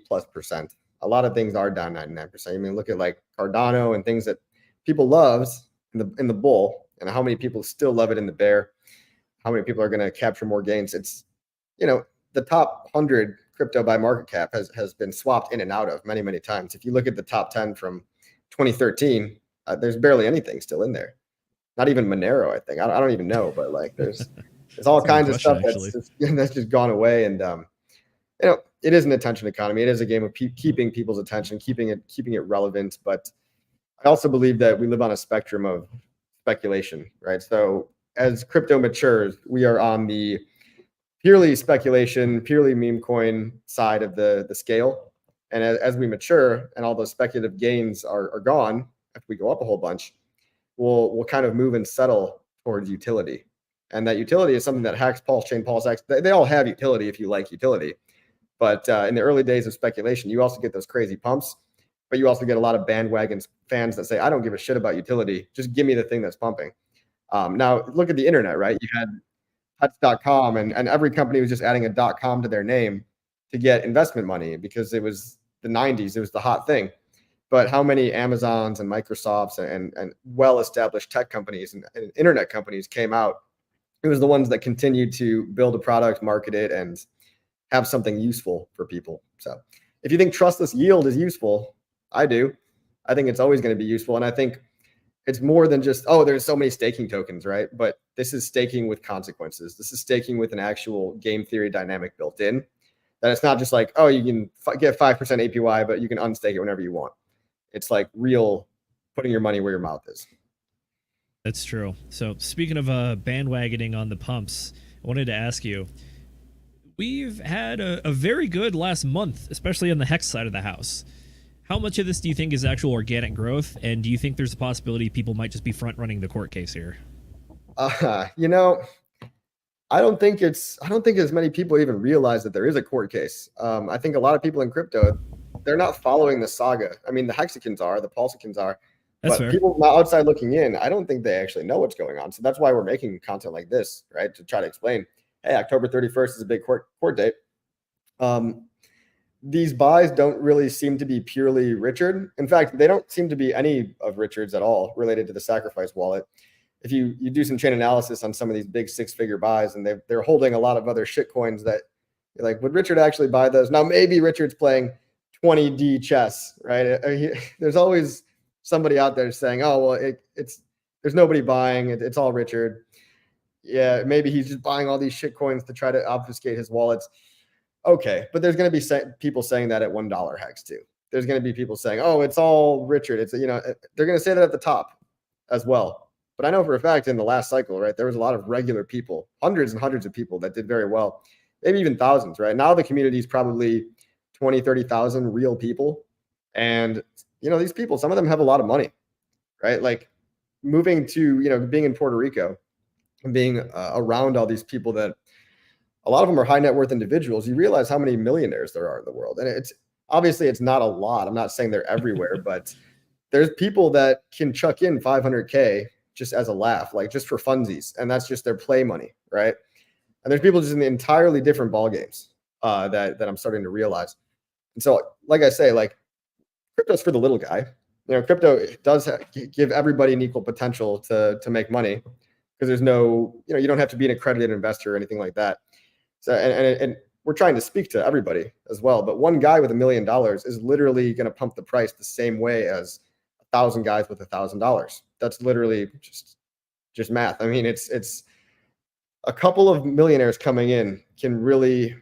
80+%. A lot of things are down 99%. I mean, look at like Cardano and things that people loves in the bull, and how many people still love it in the bear. How many people are going to capture more gains? It's, the top 100 crypto by market cap has been swapped in and out of many times. If you look at the top 10 from 2013, there's barely anything still in there. Not even Monero, I think. I don't even know, but like there's all kinds of stuff that's just gone away. And it is an attention economy. It is a game of keeping people's attention, keeping it relevant. But I also believe that we live on a spectrum of speculation, right? So as crypto matures, we are on the purely speculation, purely meme coin side of the scale. And as we mature and all those speculative gains are gone, if we go up a whole bunch, we'll kind of move and settle towards utility. And that utility is something that HEX, PulseChain, PulseX, they all have utility if you like utility. But in the early days of speculation, you also get those crazy pumps, but you also get a lot of bandwagon fans that say, I don't give a shit about utility. Just give me the thing that's pumping. Now, look at the internet, right? You had HEX.com, and every company was just adding a .com to their name to get investment money because it was the 90s. It was the hot thing. But how many Amazons and Microsofts and well-established tech companies and internet companies came out? It was the ones that continued to build a product, market it, and have something useful for people. So if you think trustless yield is useful, I do. I think it's always going to be useful. And I think it's more than just, there's so many staking tokens, right? But this is staking with consequences. This is staking with an actual game theory dynamic built in. That it's not just like, you can get 5% APY, but you can unstake it whenever you want. It's like real putting your money where your mouth is. That's true. So speaking of bandwagoning on the pumps, I wanted to ask you, we've had a very good last month, especially on the HEX side of the house. How much of this do you think is actual organic growth? And do you think there's a possibility people might just be front running the court case here? I don't think as many people even realize that there is a court case. I think a lot of people in crypto, they're not following the saga. I mean, the Hexicans are, the Pulsicans are, that's but fair. People outside looking in, I don't think they actually know what's going on. So that's why we're making content like this, right? To try to explain, hey, October 31st is a big court date. These buys don't really seem to be purely Richard. In fact, they don't seem to be any of Richard's at all related to the sacrifice wallet. If you do some chain analysis on some of these big 6-figure buys, and they're holding a lot of other shit coins that you're like, would Richard actually buy those? Now, maybe Richard's playing 20D chess, right? There's always somebody out there saying, there's nobody buying it. It's all Richard. Yeah, maybe he's just buying all these shit coins to try to obfuscate his wallets. Okay, but there's going to be people saying that at $1 HEX too. There's going to be people saying, it's all Richard. It's, they're going to say that at the top as well. But I know for a fact in the last cycle, right, there was a lot of regular people, hundreds and hundreds of people that did very well, maybe even thousands, right? Now the community is probably 20, 30,000 real people. And, these people, some of them have a lot of money, right? Like moving to, being in Puerto Rico and being around all these people that a lot of them are high net worth individuals, you realize how many millionaires there are in the world. And it's not a lot. I'm not saying they're everywhere, but there's people that can chuck in 500K just as a laugh, like just for funsies. And that's just their play money, right? And there's people just in the entirely different ball games that I'm starting to realize. And so, like I say, like crypto's for the little guy. crypto does give everybody an equal potential to make money, because there's no, you don't have to be an accredited investor or anything like that. So, and we're trying to speak to everybody as well. But one guy with $1 million is literally going to pump the price the same way as 1,000 guys with $1,000. That's literally just math. I mean, it's a couple of millionaires coming in can really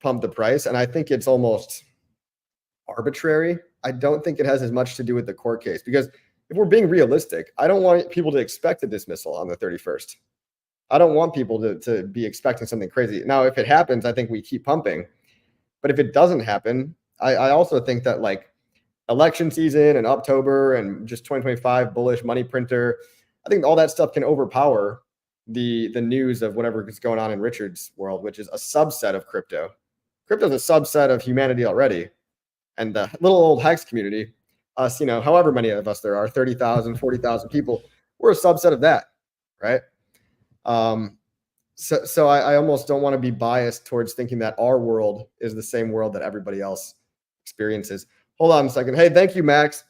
pump the price, and I think it's almost arbitrary. I don't think it has as much to do with the court case, because if we're being realistic, I don't want people to expect a dismissal on the 31st. I don't want people to be expecting something crazy. Now, if it happens, I think we keep pumping. But if it doesn't happen, I also think that like election season and October and just 2025 bullish money printer, I think all that stuff can overpower the news of whatever is going on in Richard's world, which is a subset of crypto. Crypto is a subset of humanity already. And the little old HEX community, us, however many of us there are, 30,000, 40,000 people, we're a subset of that, right? So I almost don't want to be biased towards thinking that our world is the same world that everybody else experiences. Hold on a second. Hey, thank you, Max.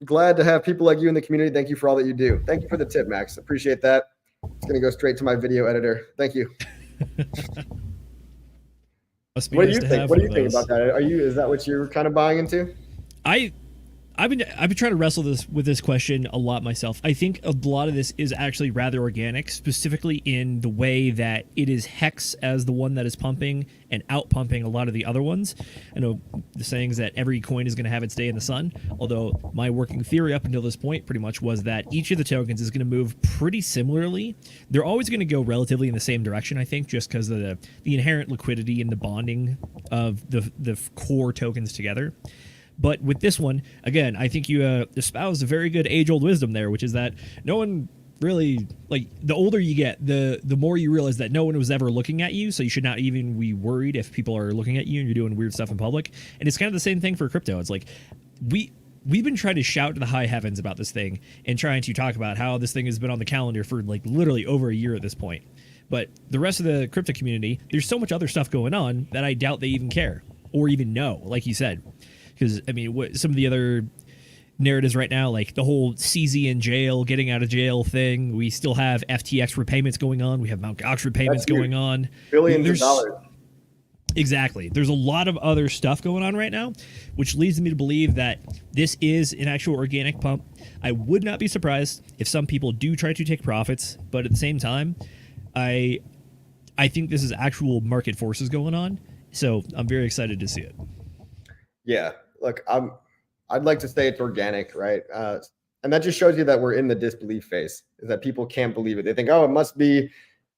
Glad to have people like you in the community. Thank you for all that you do. Thank you for the tip, Max. Appreciate that. It's going to go straight to my video editor. Thank you. What do you think? What do you think about that? Is that what you're kind of buying into? I've been trying to wrestle with this question a lot myself. I think a lot of this is actually rather organic, specifically in the way that it is HEX as the one that is pumping and out pumping a lot of the other ones. I know the saying is that every coin is going to have its day in the sun, although my working theory up until this point pretty much was that each of the tokens is going to move pretty similarly. They're always going to go relatively in the same direction, I think, just because of the inherent liquidity and the bonding of the core tokens together. But with this one, again, I think you espoused a very good age-old wisdom there, which is that no one really, like, the older you get, the more you realize that no one was ever looking at you, so you should not even be worried if people are looking at you and you're doing weird stuff in public. And it's kind of the same thing for crypto. It's like we've been trying to shout to the high heavens about this thing and trying to talk about how this thing has been on the calendar for like literally over a year at this point. But the rest of the crypto community, there's so much other stuff going on that I doubt they even care or even know, like you said. Because, I mean, what some of the other narratives right now, like the whole CZ in jail, getting out of jail thing, we still have FTX repayments going on. We have Mt. Gox repayments going on. Billions of dollars. Exactly. There's a lot of other stuff going on right now, which leads me to believe that this is an actual organic pump. I would not be surprised if some people do try to take profits, but at the same time, I think this is actual market forces going on. So I'm very excited to see it. Yeah. Look, I'd like to say it's organic, right? And that just shows you that we're in the disbelief phase, is that people can't believe it. They think, oh, it must be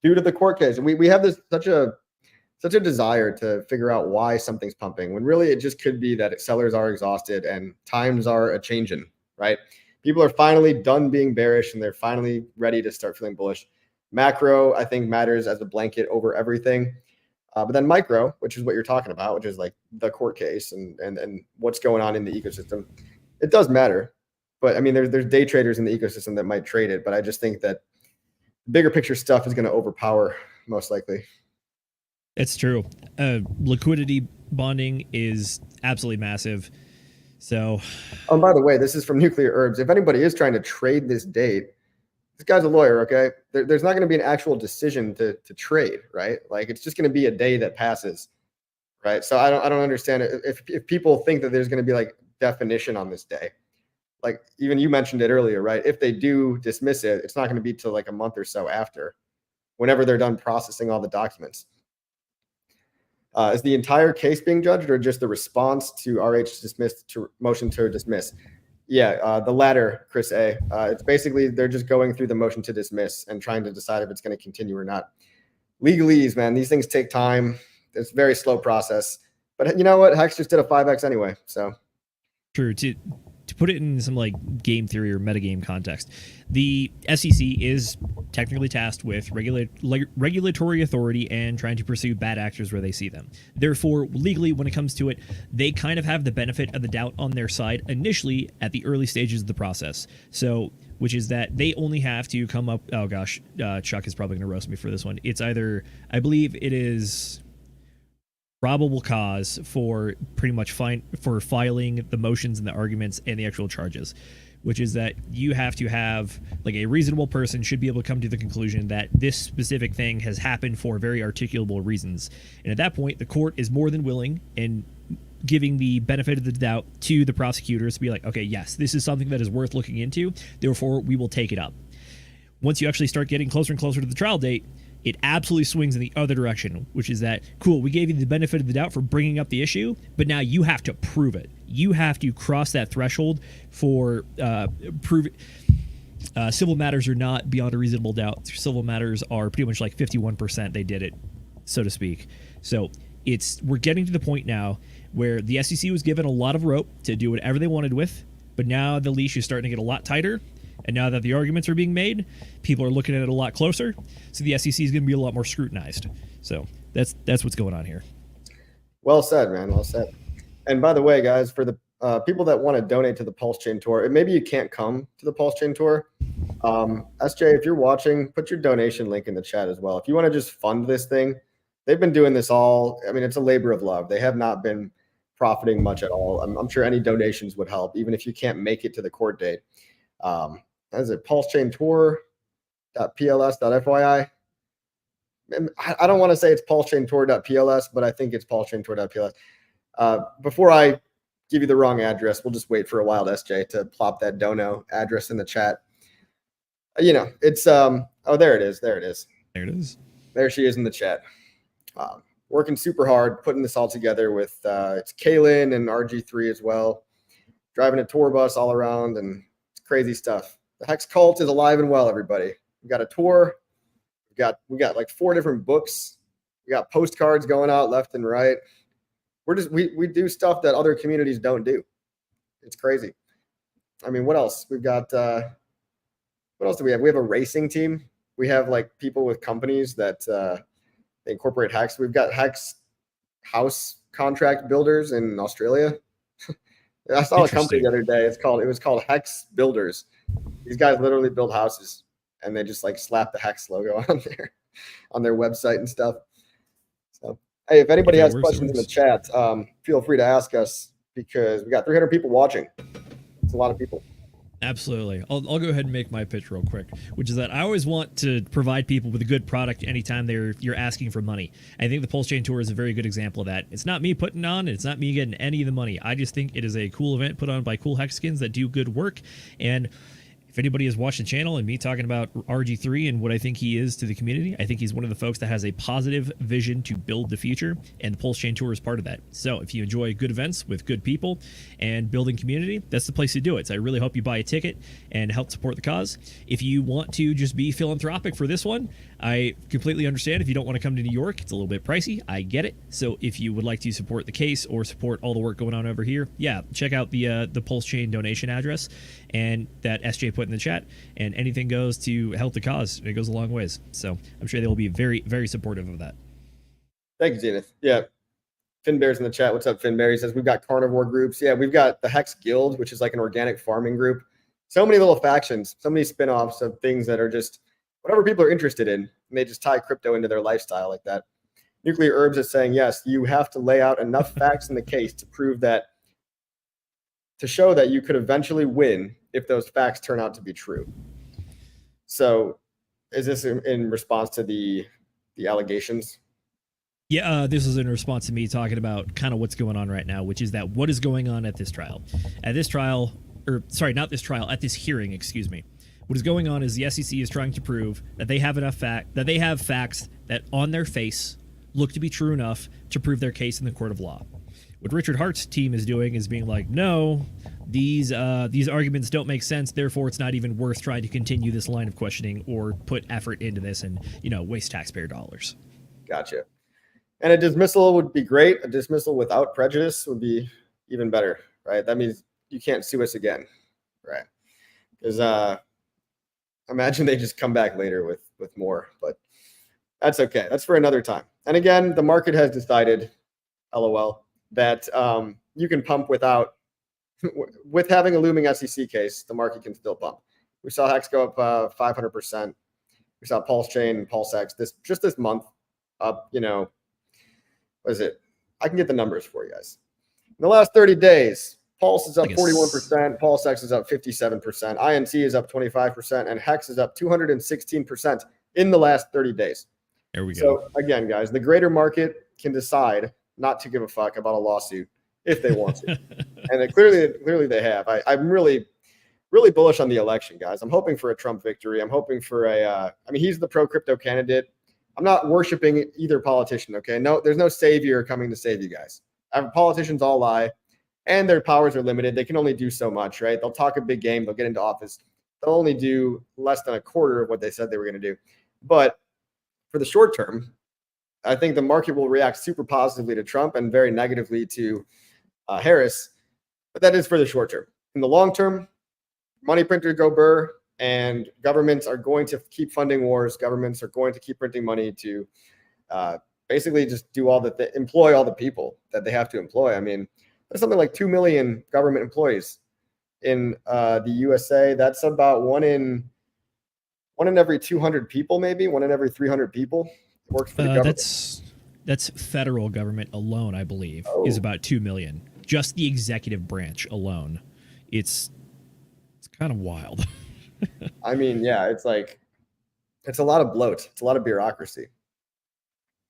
due to the court case. And we have this such a desire to figure out why something's pumping, when really it just could be that sellers are exhausted and times are a changing, right? People are finally done being bearish and they're finally ready to start feeling bullish. Macro, I think, matters as a blanket over everything. But then micro, which is what you're talking about, which is like the court case and what's going on in the ecosystem, it does matter. But I mean, there's day traders in the ecosystem that might trade it, but I just think that bigger picture stuff is going to overpower most likely. It's true. Liquidity bonding is absolutely massive. So, oh, by the way, this is from Nuclear Herbs. If anybody is trying to trade this date, this guy's a lawyer, okay? There's not going to be an actual decision to trade, right? Like, it's just going to be a day that passes, right? So I don't understand it. If people think that there's going to be like definition on this day, like even you mentioned it earlier, right? If they do dismiss it, it's not going to be till like a month or so after, whenever they're done processing all the documents. Is the entire case being judged, or just the response to RH's motion to dismiss? Yeah, the latter, Chris A. It's basically they're just going through the motion to dismiss and trying to decide if it's going to continue or not. Legalese, man, these things take time. It's a very slow process. But you know what? Hex just did a 5X anyway. So true. To put it in some like game theory or metagame context, the SEC is technically tasked with regulatory authority and trying to pursue bad actors where they see them. Therefore, legally, when it comes to it, they kind of have the benefit of the doubt on their side initially at the early stages of the process. So, which is that they only have to come up. Oh gosh, Chuck is probably going to roast me for this one. It's either, I believe it is probable cause for pretty much for filing the motions and the arguments and the actual charges, which is that you have to have, like, a reasonable person should be able to come to the conclusion that this specific thing has happened for very articulable reasons. And at that point, the court is more than willing and giving the benefit of the doubt to the prosecutors to be like, okay, yes, this is something that is worth looking into, therefore we will take it up. Once you actually start getting closer and closer to the trial date, it absolutely swings in the other direction, which is that, cool, we gave you the benefit of the doubt for bringing up the issue, but now you have to prove it. You have to cross that threshold for civil matters are not beyond a reasonable doubt. Civil matters are pretty much like 51%. They did it, so to speak. So we're getting to the point now where the SEC was given a lot of rope to do whatever they wanted with, but now the leash is starting to get a lot tighter. And now that the arguments are being made, people are looking at it a lot closer. So the SEC is going to be a lot more scrutinized. So that's what's going on here. Well said, man. Well said. And by the way, guys, for the people that want to donate to the PulseChain tour, and maybe you can't come to the PulseChain tour, SJ, if you're watching, put your donation link in the chat as well. If you want to just fund this thing, they've been doing this all. I mean, it's a labor of love. They have not been profiting much at all. I'm sure any donations would help, even if you can't make it to the court date. As a PulseChain tour.pls.fyi. I don't want to say it's PulseChain tour.pls, but I think it's PulseChain tour.pls. Before I give you the wrong address, we'll just wait for a while, SJ, to plop that dono address in the chat. You know, it's oh, there it is. There it is. There it is. There she is in the chat. Working super hard, putting this all together with it's Kaylin and RG3 as well. Driving a tour bus all around, and it's crazy stuff. The Hex cult is alive and well, everybody. We got a tour. We got like 4 different books. We got postcards going out left and right. We do stuff that other communities don't do. It's crazy. I mean, what else? We've got what else do we have? We have a racing team. We have like people with companies that they incorporate Hex. We've got Hex house contract builders in Australia. I saw a company the other day. It was called HEX Builders. These guys literally build houses, and they just like slap the HEX logo on their website and stuff. So, hey, if anybody has questions in the chat, feel free to ask us, because we got 300 people watching. It's a lot of people. Absolutely. I'll go ahead and make my pitch real quick, which is that I always want to provide people with a good product anytime you're asking for money. I think the PulseChain Tour is a very good example of that. It's not me putting on, it's not me getting any of the money. I just think it is a cool event put on by cool Hexkins that do good work. And if anybody has watched the channel and me talking about RG3 and what I think he is to the community, I think he's one of the folks that has a positive vision to build the future, and the PulseChain Tour is part of that. So if you enjoy good events with good people and building community, that's the place to do it. So I really hope you buy a ticket and help support the cause. If you want to just be philanthropic for this one, I completely understand. If you don't want to come to New York, it's a little bit pricey. I get it. So if you would like to support the case or support all the work going on over here, yeah, check out the PulseChain donation address and that SJ put in the chat, and anything goes to help the cause. It goes a long ways. So I'm sure they will be very, very supportive of that. Thank you, Zenith. Yeah. Finbear's in the chat. What's up, Finbear? He says, we've got carnivore groups. Yeah, we've got the Hex Guild, which is like an organic farming group. So many little factions, so many spinoffs of things that are just whatever people are interested in, and they just tie crypto into their lifestyle like that. Nuclear Herbs is saying, yes, you have to lay out enough facts in the case to prove that, to show that you could eventually win if those facts turn out to be true. So is this in response to the allegations? Yeah, this is in response to me talking about kind of what's going on right now, which is that what is going on at this trial. At this trial, or sorry, not this trial, at this hearing, excuse me. What is going on is the SEC is trying to prove that they have facts that on their face look to be true enough to prove their case in the court of law. What Richard Hart's team is doing is being like, no, these arguments don't make sense, therefore it's not even worth trying to continue this line of questioning or put effort into this and, waste taxpayer dollars. Gotcha. And a dismissal would be great. A dismissal without prejudice would be even better, right? That means you can't sue us again, right? Because imagine they just come back later with more, but that's okay. That's for another time. And again, the market has decided, LOL, that you can pump without, with having a looming SEC case, the market can still pump. We saw HEX go up 500%. We saw PulseChain and PulseX this month up, what is it? I can get the numbers for you guys. In the last 30 days, Pulse is up 41%, PulseX is up 57%, INT is up 25%, and HEX is up 216% in the last 30 days. There we go. So again, guys, the greater market can decide not to give a fuck about a lawsuit if they want to. And clearly they have. I'm really bullish on the election, guys. I'm hoping for a Trump victory. I'm hoping for I mean, he's the pro-crypto candidate. I'm not worshiping either politician, okay? No, there's no savior coming to save you guys. Politicians all lie, and their powers are limited. They can only do so much, right? They'll talk a big game. They'll get into office. They'll only do less than a quarter of what they said they were going to do. But for the short term, I think the market will react super positively to Trump and very negatively to Harris. But that is for the short term. In the long term, money printers go burr, and governments are going to keep funding wars. Governments are going to keep printing money to basically just do employ all the people that they have to employ. I mean, there's something like 2 million government employees in the USA. That's about one in every 200 people, maybe 1 in every 300 people works for the government. That's federal government alone, I believe, is about 2 million. Just the executive branch alone. It's kind of wild. I mean, yeah, it's a lot of bloat. It's a lot of bureaucracy.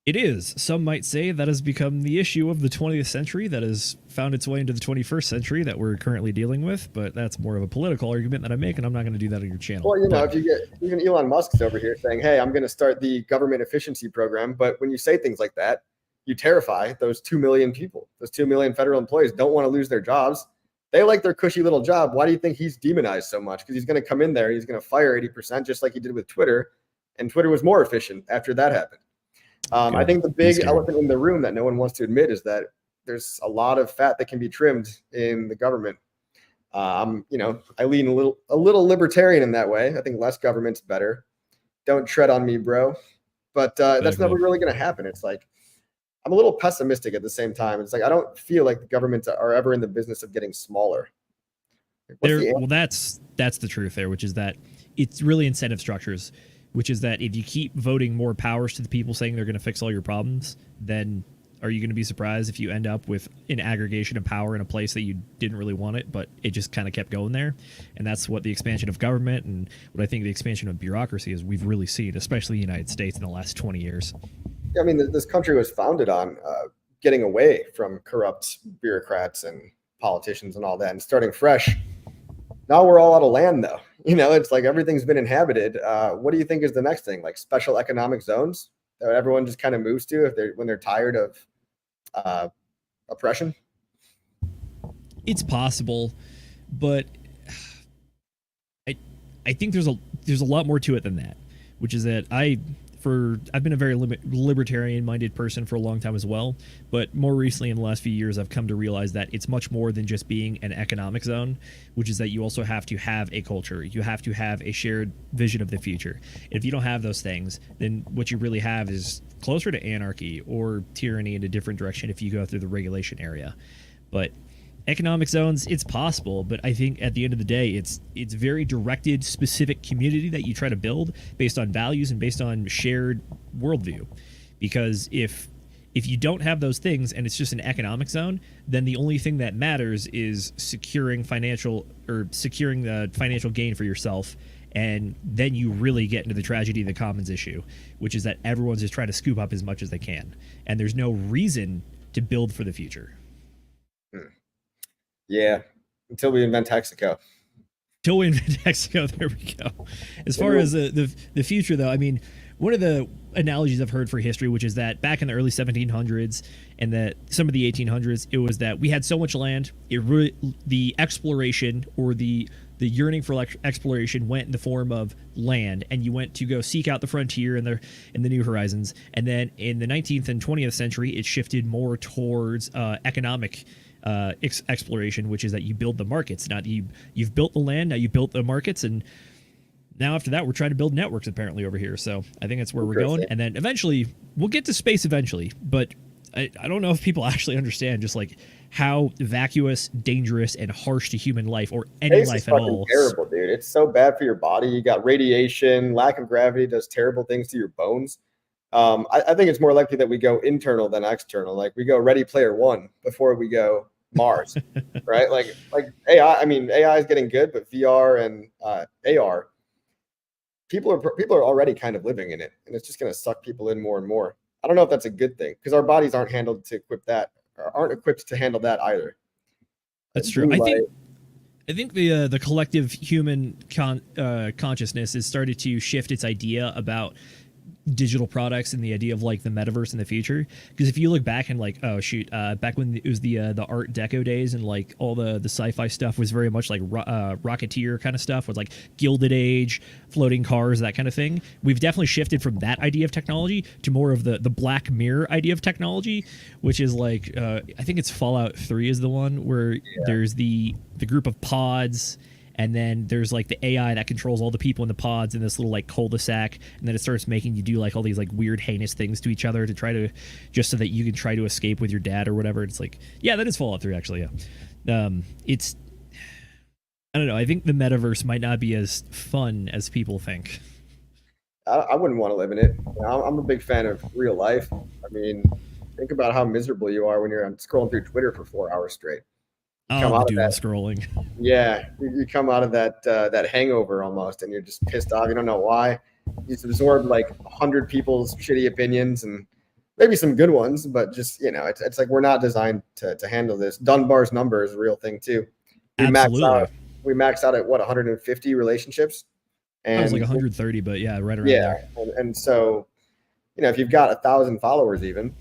It is. Some might say that has become the issue of the 20th century that has found its way into the 21st century that we're currently dealing with, but that's more of a political argument that I make, and I'm not going to do that on your channel. Well, if you get even Elon Musk's over here saying, hey, I'm going to start the government efficiency program, but when you say things like that, you terrify those 2 million people. Those 2 million federal employees don't want to lose their jobs. They like their cushy little job. Why do you think he's demonized so much? Because he's going to come in there, he's going to fire 80%, just like he did with Twitter, and Twitter was more efficient after that happened. I think the big elephant in the room that no one wants to admit is that there's a lot of fat that can be trimmed in the government. I lean a little libertarian in that way. I think less government's better. Don't tread on me, bro. But that's never really going to happen. It's like I'm a little pessimistic at the same time. It's like I don't feel like the governments are ever in the business of getting smaller. Well, that's the truth there, which is that it's really incentive structures. Which is that if you keep voting more powers to the people saying they're going to fix all your problems, then are you going to be surprised if you end up with an aggregation of power in a place that you didn't really want it, but it just kind of kept going there? And that's what the expansion of government and what I think the expansion of bureaucracy is we've really seen, especially the United States in the last 20 years. Yeah, I mean, this country was founded on getting away from corrupt bureaucrats and politicians and all that and starting fresh. Now we're all out of land, though. It's like everything's been inhabited. What do you think is the next thing? Like special economic zones that everyone just kind of moves to when they're tired of oppression? It's possible, but I think there's a lot more to it than that, which is that I've been a very libertarian-minded person for a long time as well, but more recently in the last few years, I've come to realize that it's much more than just being an economic zone, which is that you also have to have a culture. You have to have a shared vision of the future. If you don't have those things, then what you really have is closer to anarchy or tyranny in a different direction if you go through the regulation area. But economic zones, it's possible, but I think at the end of the day, it's very directed, specific community that you try to build based on values and based on shared worldview. Because if you don't have those things and it's just an economic zone, then the only thing that matters is securing the financial gain for yourself. And then you really get into the tragedy of the commons issue, which is that everyone's just trying to scoop up as much as they can. And there's no reason to build for the future. Yeah, until we invent Hexaco. There we go. As far as the future, though, I mean, one of the analogies I've heard for history, which is that back in the early 1700s and that some of the 1800s, it was that we had so much land, the exploration or the yearning for exploration went in the form of land, and you went to go seek out the frontier and the new horizons. And then in the 19th and 20th century, it shifted more towards economic exploration, which is that you build the markets. Now you've built the land, now you built the markets, and now after that we're trying to build networks apparently over here. So I think that's where we're going, and then eventually we'll get to space eventually, but I don't know if people actually understand just like how vacuous, dangerous, and harsh to human life or any life at all. Terrible, dude. It's so bad for your body. You got radiation, lack of gravity does terrible things to your bones. I think it's more likely that we go internal than external. Like we go Ready Player One before we go Mars, right? Like AI. I mean, AI is getting good, but VR and AR, people are already kind of living in it, and it's just going to suck people in more and more. I don't know if that's a good thing because our bodies aren't equipped to handle that either. That's true. I think the collective human consciousness has started to shift its idea about digital products and the idea of like the metaverse in the future. Because if you look back and like, oh shoot, back when it was the Art Deco days and like all the sci-fi stuff was very much like Rocketeer kind of stuff with like Gilded Age, floating cars, that kind of thing. We've definitely shifted from that idea of technology to more of the Black Mirror idea of technology, which is like I think it's Fallout 3 is the one where there's the group of pods. And then there's like the AI that controls all the people in the pods in this little like cul-de-sac. And then it starts making you do like all these like weird heinous things to each other to try to, just so that you can try to escape with your dad or whatever. It's like, yeah, that is Fallout 3 actually. Yeah. It's, I don't know. I think the metaverse might not be as fun as people think. I wouldn't want to live in it. I'm a big fan of real life. I mean, think about how miserable you are when you're scrolling through Twitter for 4 hours straight. Oh, the doom scrolling. Yeah, you come out of that hangover almost, and you're just pissed off. You don't know why. You've absorbed like 100 people's shitty opinions and maybe some good ones, but just it's like we're not designed to handle this. Dunbar's number is a real thing too. We maxed out at what 150 relationships. And I was like 130, but yeah, right around there. And so if you've got 1,000 followers, even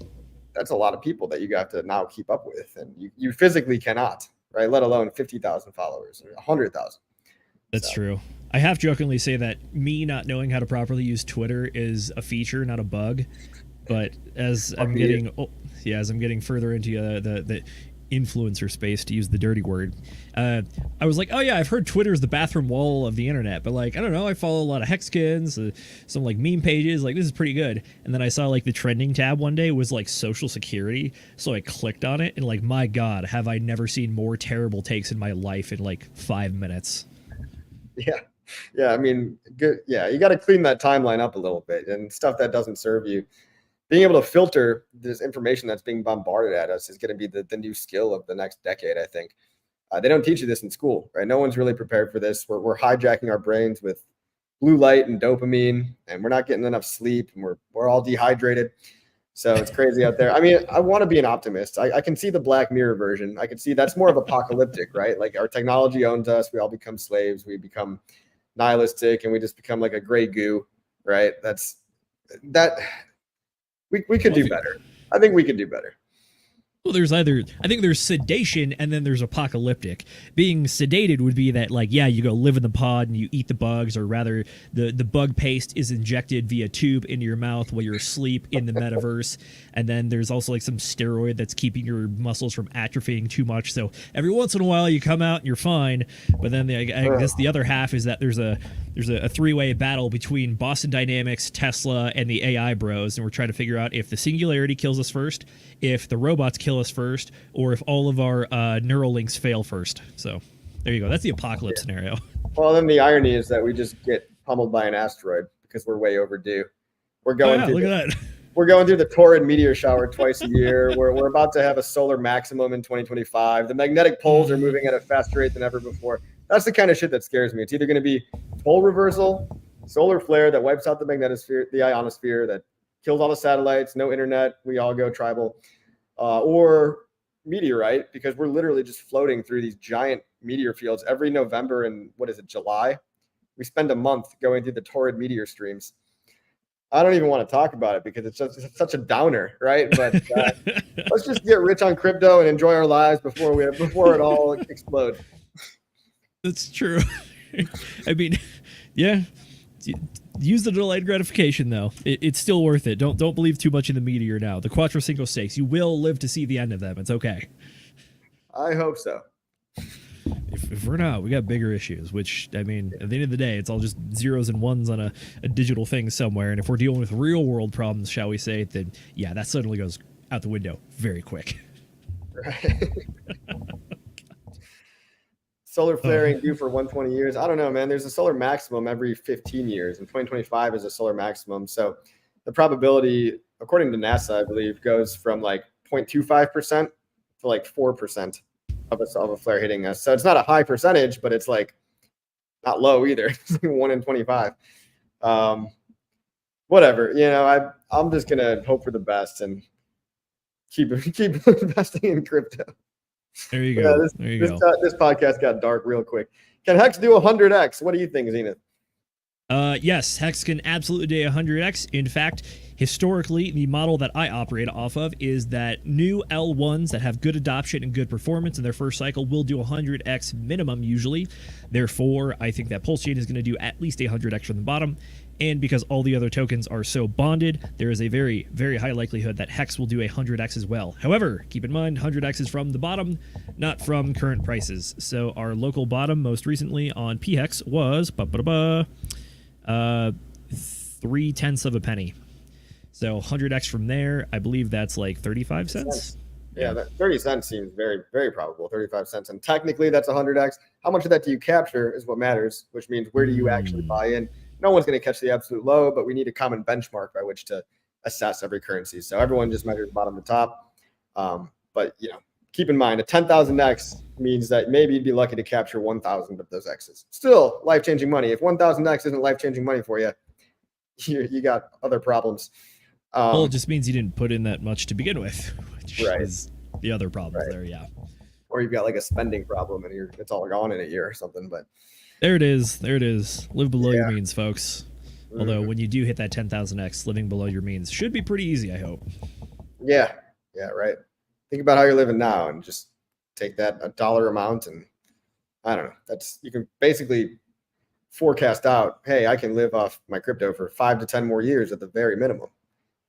that's a lot of people that you have to now keep up with, and you physically cannot. Right, let alone 50,000 followers or 100,000. That's true. I half jokingly say that me not knowing how to properly use Twitter is a feature, not a bug. But as I'm getting further into the influencer space, to use the dirty word, I was like, oh yeah, I've heard Twitter is the bathroom wall of the internet, but like I don't know, I follow a lot of Hexkins, some like meme pages, like this is pretty good. And then I saw like the trending tab one day was like social security, so I clicked on it and like, my god, have I never seen more terrible takes in my life in like 5 minutes. Yeah, I mean, good. Yeah, you got to clean that timeline up a little bit, and stuff that doesn't serve you. Being able to filter this information that's being bombarded at us is going to be the new skill of the next decade, I think. They don't teach you this in school, right? No one's really prepared for this. We're hijacking our brains with blue light and dopamine, and we're not getting enough sleep, and we're all dehydrated. So it's crazy out there. I mean, I want to be an optimist. I can see the Black Mirror version. I can see that's more of apocalyptic, right? Like our technology owns us. We all become slaves. We become nihilistic, and we just become like a gray goo, right? We could do better. I think we could do better. Well, I think there's sedation and then there's apocalyptic. Being sedated would be that, like, yeah, you go live in the pod and you eat the bugs, or rather the bug paste is injected via tube into your mouth while you're asleep in the metaverse. And then there's also like some steroid that's keeping your muscles from atrophying too much. So every once in a while you come out and you're fine. But then I guess the other half is that there's a three-way battle between Boston Dynamics, Tesla, and the AI bros. And we're trying to figure out if the singularity kills us first, if the robots kill us first, or if all of our neural links fail first. So there you go. That's the apocalypse scenario. Well, then the irony is that we just get pummeled by an asteroid because we're way overdue. We're going through the torrid meteor shower twice a year. We're about to have a solar maximum in 2025. The magnetic poles are moving at a faster rate than ever before. That's the kind of shit that scares me. It's either going to be pole reversal, solar flare that wipes out the magnetosphere, the ionosphere, that kills all the satellites, no internet, we all go tribal, or meteorite, because we're literally just floating through these giant meteor fields every November and July. We spend a month going through the torrid meteor streams. I don't even want to talk about it because it's such a downer, right? But let's just get rich on crypto and enjoy our lives before it all explodes. That's true. I mean, yeah. Use the delayed gratification, though. It's still worth it. Don't believe too much in the meteor now. The Quattro Cinco Stakes. You will live to see the end of them. It's okay. I hope so. If we're not, we got bigger issues, which, I mean, at the end of the day, it's all just zeros and ones on a digital thing somewhere. And if we're dealing with real world problems, shall we say, then yeah, that suddenly goes out the window very quick. Right. Solar flaring due for 120 years. I don't know, man. There's a solar maximum every 15 years, and 2025 is a solar maximum. So the probability, according to NASA, I believe, goes from like 0.25% to like 4% of a flare hitting us. So it's not a high percentage, but it's like not low either. It's like 1 in 25. Whatever, I'm just gonna hope for the best and keep investing in crypto. There you go. This podcast got dark real quick. Can HEX do 100x? What do you think, Zenith? Yes, HEX can absolutely do 100x. In fact, historically, the model that I operate off of is that new L1s that have good adoption and good performance in their first cycle will do 100x minimum usually. Therefore, I think that PulseChain is going to do at least 100x from the bottom. And because all the other tokens are so bonded, there is a very, very high likelihood that HEX will do 100x as well. However, keep in mind, 100x is from the bottom, not from current prices. So our local bottom most recently on PHEX was 0.3 of a penny. So 100x from there, I believe that's like 35 cents. Yeah, that 30 cents seems very, very probable. 35 cents. And technically that's 100x. How much of that do you capture is what matters, which means where do you actually buy in? No one's going to catch the absolute low, but we need a common benchmark by which to assess every currency. So everyone just measures bottom to top. But keep in mind, a 10,000x means that maybe you'd be lucky to capture 1,000 of those X's. Still life-changing money. If 1,000x isn't life-changing money for you, you got other problems. Well, it just means you didn't put in that much to begin with, which right. is the other problem there, yeah. Or you've got like a spending problem and it's all gone in a year or something. But there it is. Live below your means, folks. Although when you do hit that 10,000x, living below your means should be pretty easy, I hope. Yeah, right. Think about how you're living now and just take that a dollar amount and I don't know. You can basically forecast out, hey, I can live off my crypto for 5 to 10 more years at the very minimum.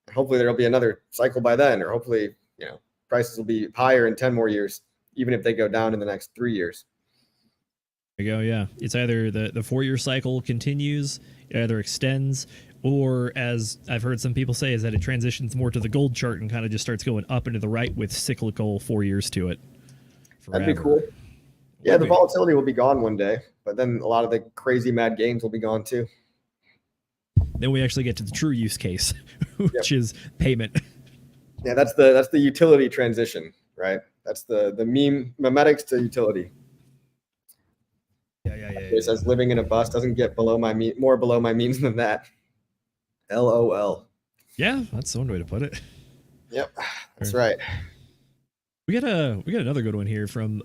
And hopefully there'll be another cycle by then, or hopefully, prices will be higher in 10 more years, even if they go down in the next 3 years. There you go, yeah. It's either the 4-year cycle continues, it either extends, or as I've heard some people say, is that it transitions more to the gold chart and kind of just starts going up and to the right with cyclical 4 years to it. Forever. That'd be cool. Yeah, the volatility will be gone one day, but then a lot of the crazy mad gains will be gone too. Then we actually get to the true use case, which is payment. Yeah, that's the utility transition, right? That's the memetics to utility. Yeah. It says living in a bus doesn't get more below my means than that. LOL. Yeah, that's one way to put it. Yep, that's right. We got another good one here from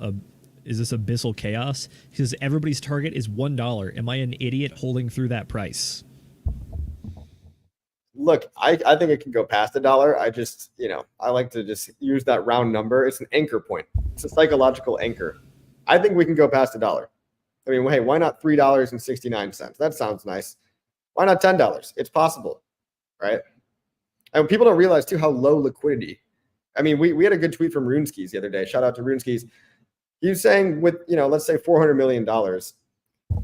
is this Abyssal Chaos? He says everybody's target is $1. Am I an idiot holding through that price? Look, I think it can go past $1. I just, I like to just use that round number. It's an anchor point. It's a psychological anchor. I think we can go past $1. I mean, hey, why not $3.69? That sounds nice. Why not $10? It's possible, right? And people don't realize too how low liquidity. I mean, we had a good tweet from Runeskis the other day. Shout out to Runeskis. He was saying with, let's say $400 million,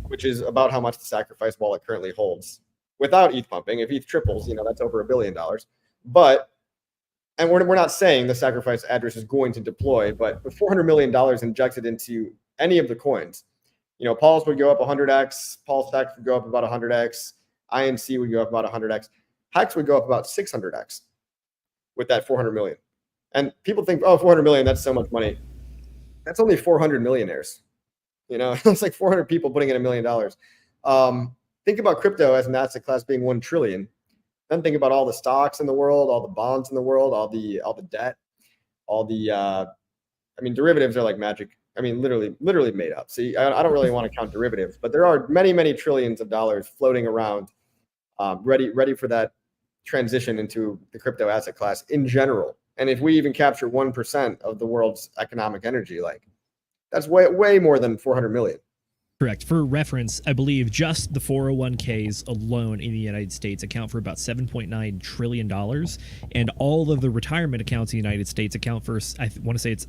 which is about how much the Sacrifice wallet currently holds without ETH pumping. If ETH triples, that's over $1 billion. But, and we're not saying the Sacrifice address is going to deploy, but with $400 million injected into any of the coins, Pulse would go up 100x, PulseChain would go up about 100x, INC would go up about 100x, HEX would go up about 600x with that 400 million. And people think, 400 million, that's so much money. That's only 400 millionaires. It's like 400 people putting in $1 million. Think about crypto as an asset class being 1 trillion. Then think about all the stocks in the world, all the bonds in the world, all the debt, all the derivatives are like magic. I mean, literally made up. See, I don't really want to count derivatives, but there are many, many trillions of dollars floating around, ready for that transition into the crypto asset class in general. And if we even capture 1% of the world's economic energy, that's way more than 400 million. Correct. For reference, I believe just the 401ks alone in the United States account for about $7.9 trillion. And all of the retirement accounts in the United States account for, I want to say it's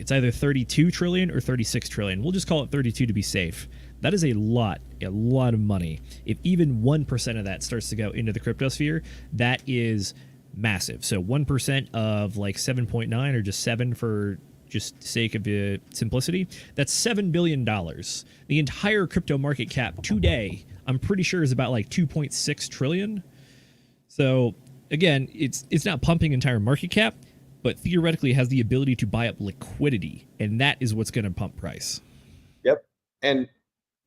either 32 trillion or 36 trillion. We'll just call it 32 to be safe. That is a lot of money. If even 1% of that starts to go into the crypto sphere, that is massive. So 1% of like 7.9 or just 7 for just sake of simplicity, that's $7 billion. The entire crypto market cap today, I'm pretty sure, is about like 2.6 trillion. So again, it's not pumping entire market cap, but theoretically has the ability to buy up liquidity, and that is what's going to pump price. Yep. And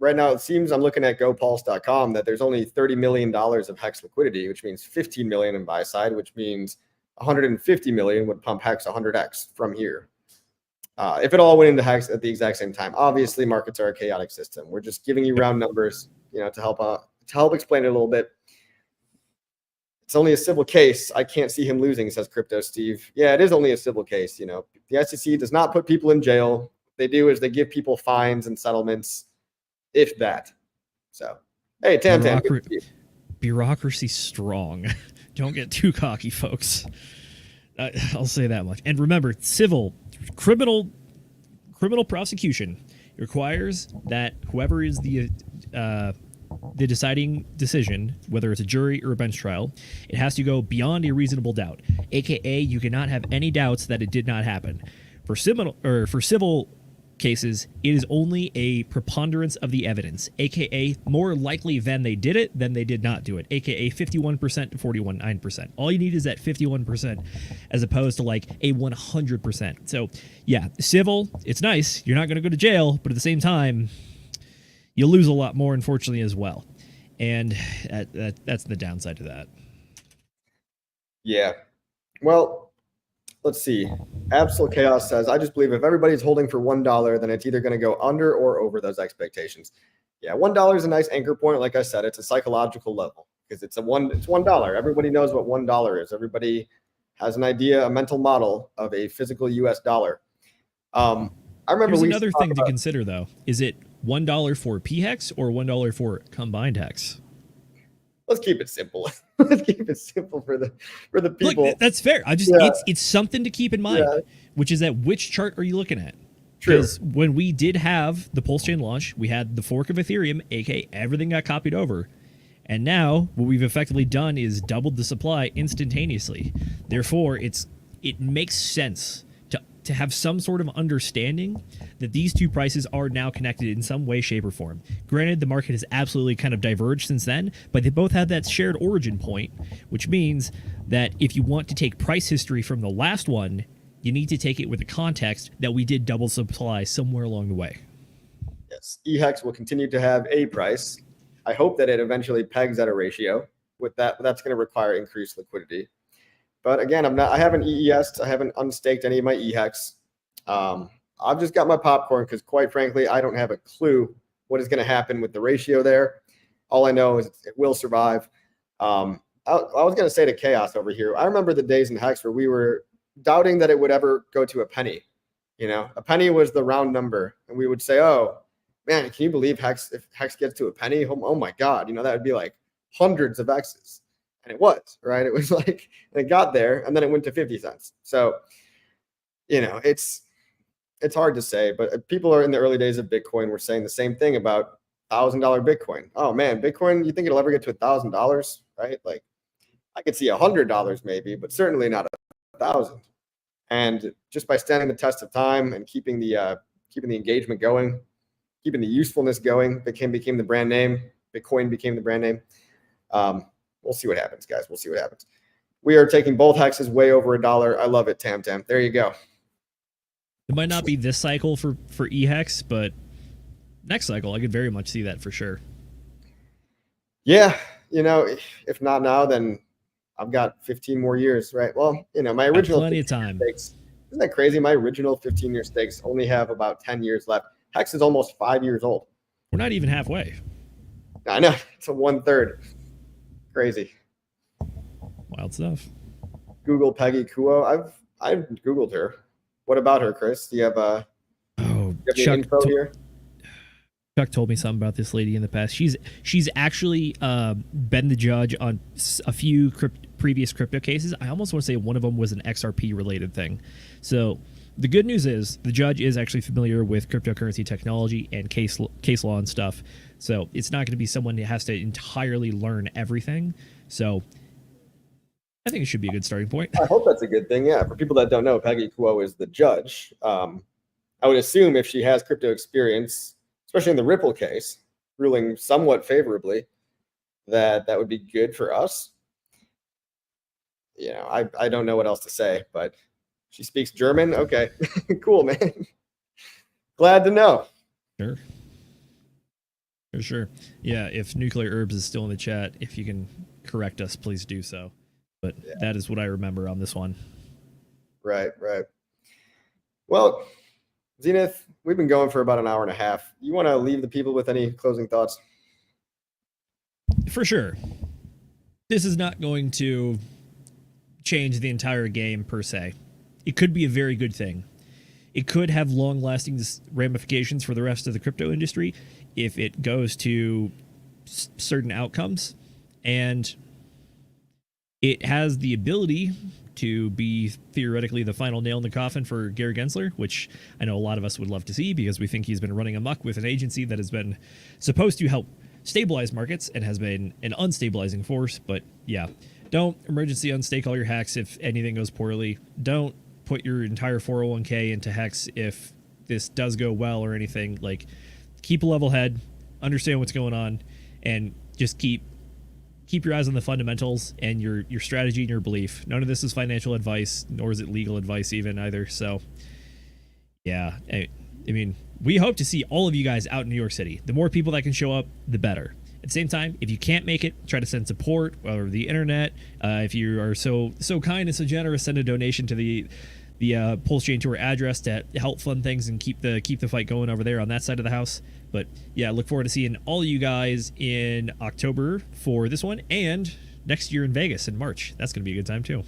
right now it seems, I'm looking at gopulse.com, that there's only $30 million of HEX liquidity, which means 15 million in buy side, which means 150 million would pump HEX 100x from here. If it all went into HEX at the exact same time. Obviously, markets are a chaotic system. We're just giving you round numbers, to help explain it a little bit. It's only a civil case. I can't see him losing, says Crypto Steve. Yeah, it is only a civil case. The SEC does not put people in jail. What they do is they give people fines and settlements, if that. So, hey, Tam, bureaucracy strong. Don't get too cocky, folks. I'll say that much. And remember, criminal prosecution requires that whoever is the deciding decision, whether it's a jury or a bench trial, it has to go beyond a reasonable doubt. AKA, you cannot have any doubts that it did not happen. For civil cases, it is only a preponderance of the evidence, aka more likely than they did it than they did not do it, aka 51% to 41.9%. All you need is that 51% as opposed to like a 100%. So yeah, civil, it's nice, you're not going to go to jail, but at the same time you lose a lot more, unfortunately, as well. And that's the downside to that. Yeah. Well, let's see. Absolute Chaos says, I just believe if everybody's holding for $1, then it's either going to go under or over those expectations. Yeah, $1 is a nice anchor point. Like I said, it's a psychological level because it's $1. Everybody knows what $1 is. Everybody has an idea, a mental model of a physical US dollar. I remember Here's another thing to consider, though. Is it $1 for PHEX or $1 for combined HEX? Let's keep it simple. Let's keep it simple for the people. Look, that's fair. It's something to keep in mind, which is that which chart are you looking at? Because when we did have the PulseChain launch, we had the fork of Ethereum, aka everything got copied over. And now what we've effectively done is doubled the supply instantaneously. Therefore, it makes sense to have some sort of understanding that these two prices are now connected in some way, shape, or form. Granted, the market has absolutely kind of diverged since then, but they both have that shared origin point, which means that if you want to take price history from the last one, you need to take it with the context that we did double supply somewhere along the way. Yes, HEX will continue to have a price. I hope that it eventually pegs at a ratio. With that, that's going to require increased liquidity. But again, I haven't EES'd. I haven't unstaked any of my HEX. I've just got my popcorn because, quite frankly, I don't have a clue what is going to happen with the ratio there. All I know is it will survive. I was going to say to Chaos over here, I remember the days in HEX where we were doubting that it would ever go to a penny. A penny was the round number. And we would say, oh, man, can you believe if HEX gets to a penny? Oh my God, that would be like hundreds of X's. And it was, right? It was like, it got there and then it went to 50 cents. So, it's hard to say, but people are in the early days of Bitcoin were saying the same thing about $1,000 Bitcoin. Oh man, Bitcoin, you think it'll ever get to $1,000, right? Like I could see $100 maybe, but certainly not 1,000. And just by standing the test of time and keeping the engagement going, keeping the usefulness going, became the brand name. Bitcoin became the brand name. We'll see what happens, guys. We'll see what happens. We are taking both hexes way over $1. I love it, Tam. There you go. It might not be this cycle for EHEX, but next cycle, I could very much see that for sure. Yeah, if not now, then I've got 15 more years, right? Well, my original plenty of time. Stakes, isn't that crazy? My original 15-year stakes only have about 10 years left. HEX is almost 5 years old. We're not even halfway. I know. It's a 1/3. Crazy. Wild stuff. Google Peggy Kuo. I've Googled her. What about her, Chris? Do you have Chuck info here? Chuck told me something about this lady in the past. She's actually been the judge on a few previous crypto cases. I almost want to say one of them was an XRP related thing. So the good news is the judge is actually familiar with cryptocurrency technology and case law and stuff. So it's not going to be someone who has to entirely learn everything. So I think it should be a good starting point. I hope that's a good thing. Yeah. For people that don't know, Peggy Kuo is the judge. I would assume if she has crypto experience, especially in the Ripple case, ruling somewhat favorably, that would be good for us. you know, I don't know what else to say, but she speaks German. Okay, cool, man. Glad to know. Sure. For sure. Yeah, if Nuclear Herbs is still in the chat, if you can correct us, please do so. But that is what I remember on this one. Right. Well, Zenith, we've been going for about an hour and a half. You want to leave the people with any closing thoughts? For sure. This is not going to change the entire game per se. It could be a very good thing. It could have long-lasting ramifications for the rest of the crypto industry if it goes to certain outcomes, and it has the ability to be theoretically the final nail in the coffin for Gary Gensler, which I know a lot of us would love to see because we think he's been running amok with an agency that has been supposed to help stabilize markets and has been an unstabilizing force. But yeah, don't emergency unstake all your HEX if anything goes poorly. Don't put your entire 401k into HEX if this does go well or anything. Like, keep a level head, understand what's going on, and just keep your eyes on the fundamentals and your strategy and your belief. None of this is financial advice, nor is it legal advice even either. So yeah, I mean, we hope to see all of you guys out in New York City. The more people that can show up, the better. At the same time, if you can't make it, try to send support over the internet. If you are so kind and so generous, send a donation to the PulseChain Tour address to help fund things and keep the fight going over there on that side of the house. But yeah, look forward to seeing all of you guys in October for this one, and next year in Vegas in March. That's going to be a good time too.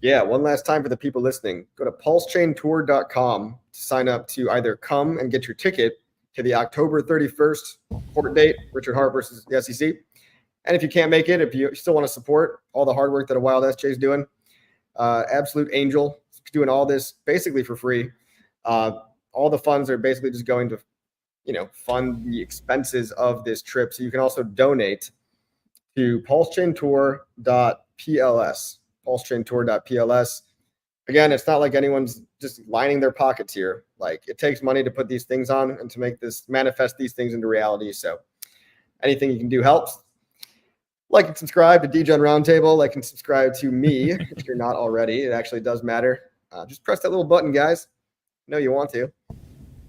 Yeah, one last time for the people listening, go to pulsechaintour.com to sign up to either come and get your ticket to the October 31st court date, Richard Hart versus the SEC. And if you can't make it, if you still want to support all the hard work that a Wild SJ is doing, Absolute Angel doing all this basically for free. All the funds are basically just going to, fund the expenses of this trip. So you can also donate to pulsechaintour.pls. PulseChainTour.pls. Again, it's not like anyone's just lining their pockets here. Like, it takes money to put these things on and to manifest these things into reality. So anything you can do helps. Like and subscribe to DGen Roundtable. Like and subscribe to me if you're not already. It actually does matter. Just press that little button, guys. I know you want to.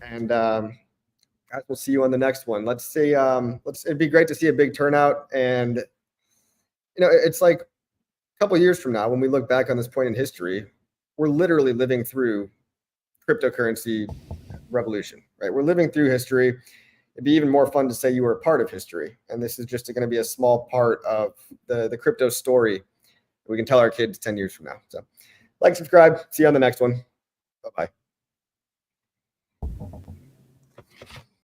And guys, we'll see you on the next one. Let's see. It'd be great to see a big turnout. And it's like, couple years from now, when we look back on this point in history, we're literally living through cryptocurrency revolution, right? We're living through history. It'd be even more fun to say you were a part of history. And this is just going to be a small part of the crypto story we can tell our kids 10 years from now. So like, subscribe. See you on the next one. Bye-bye.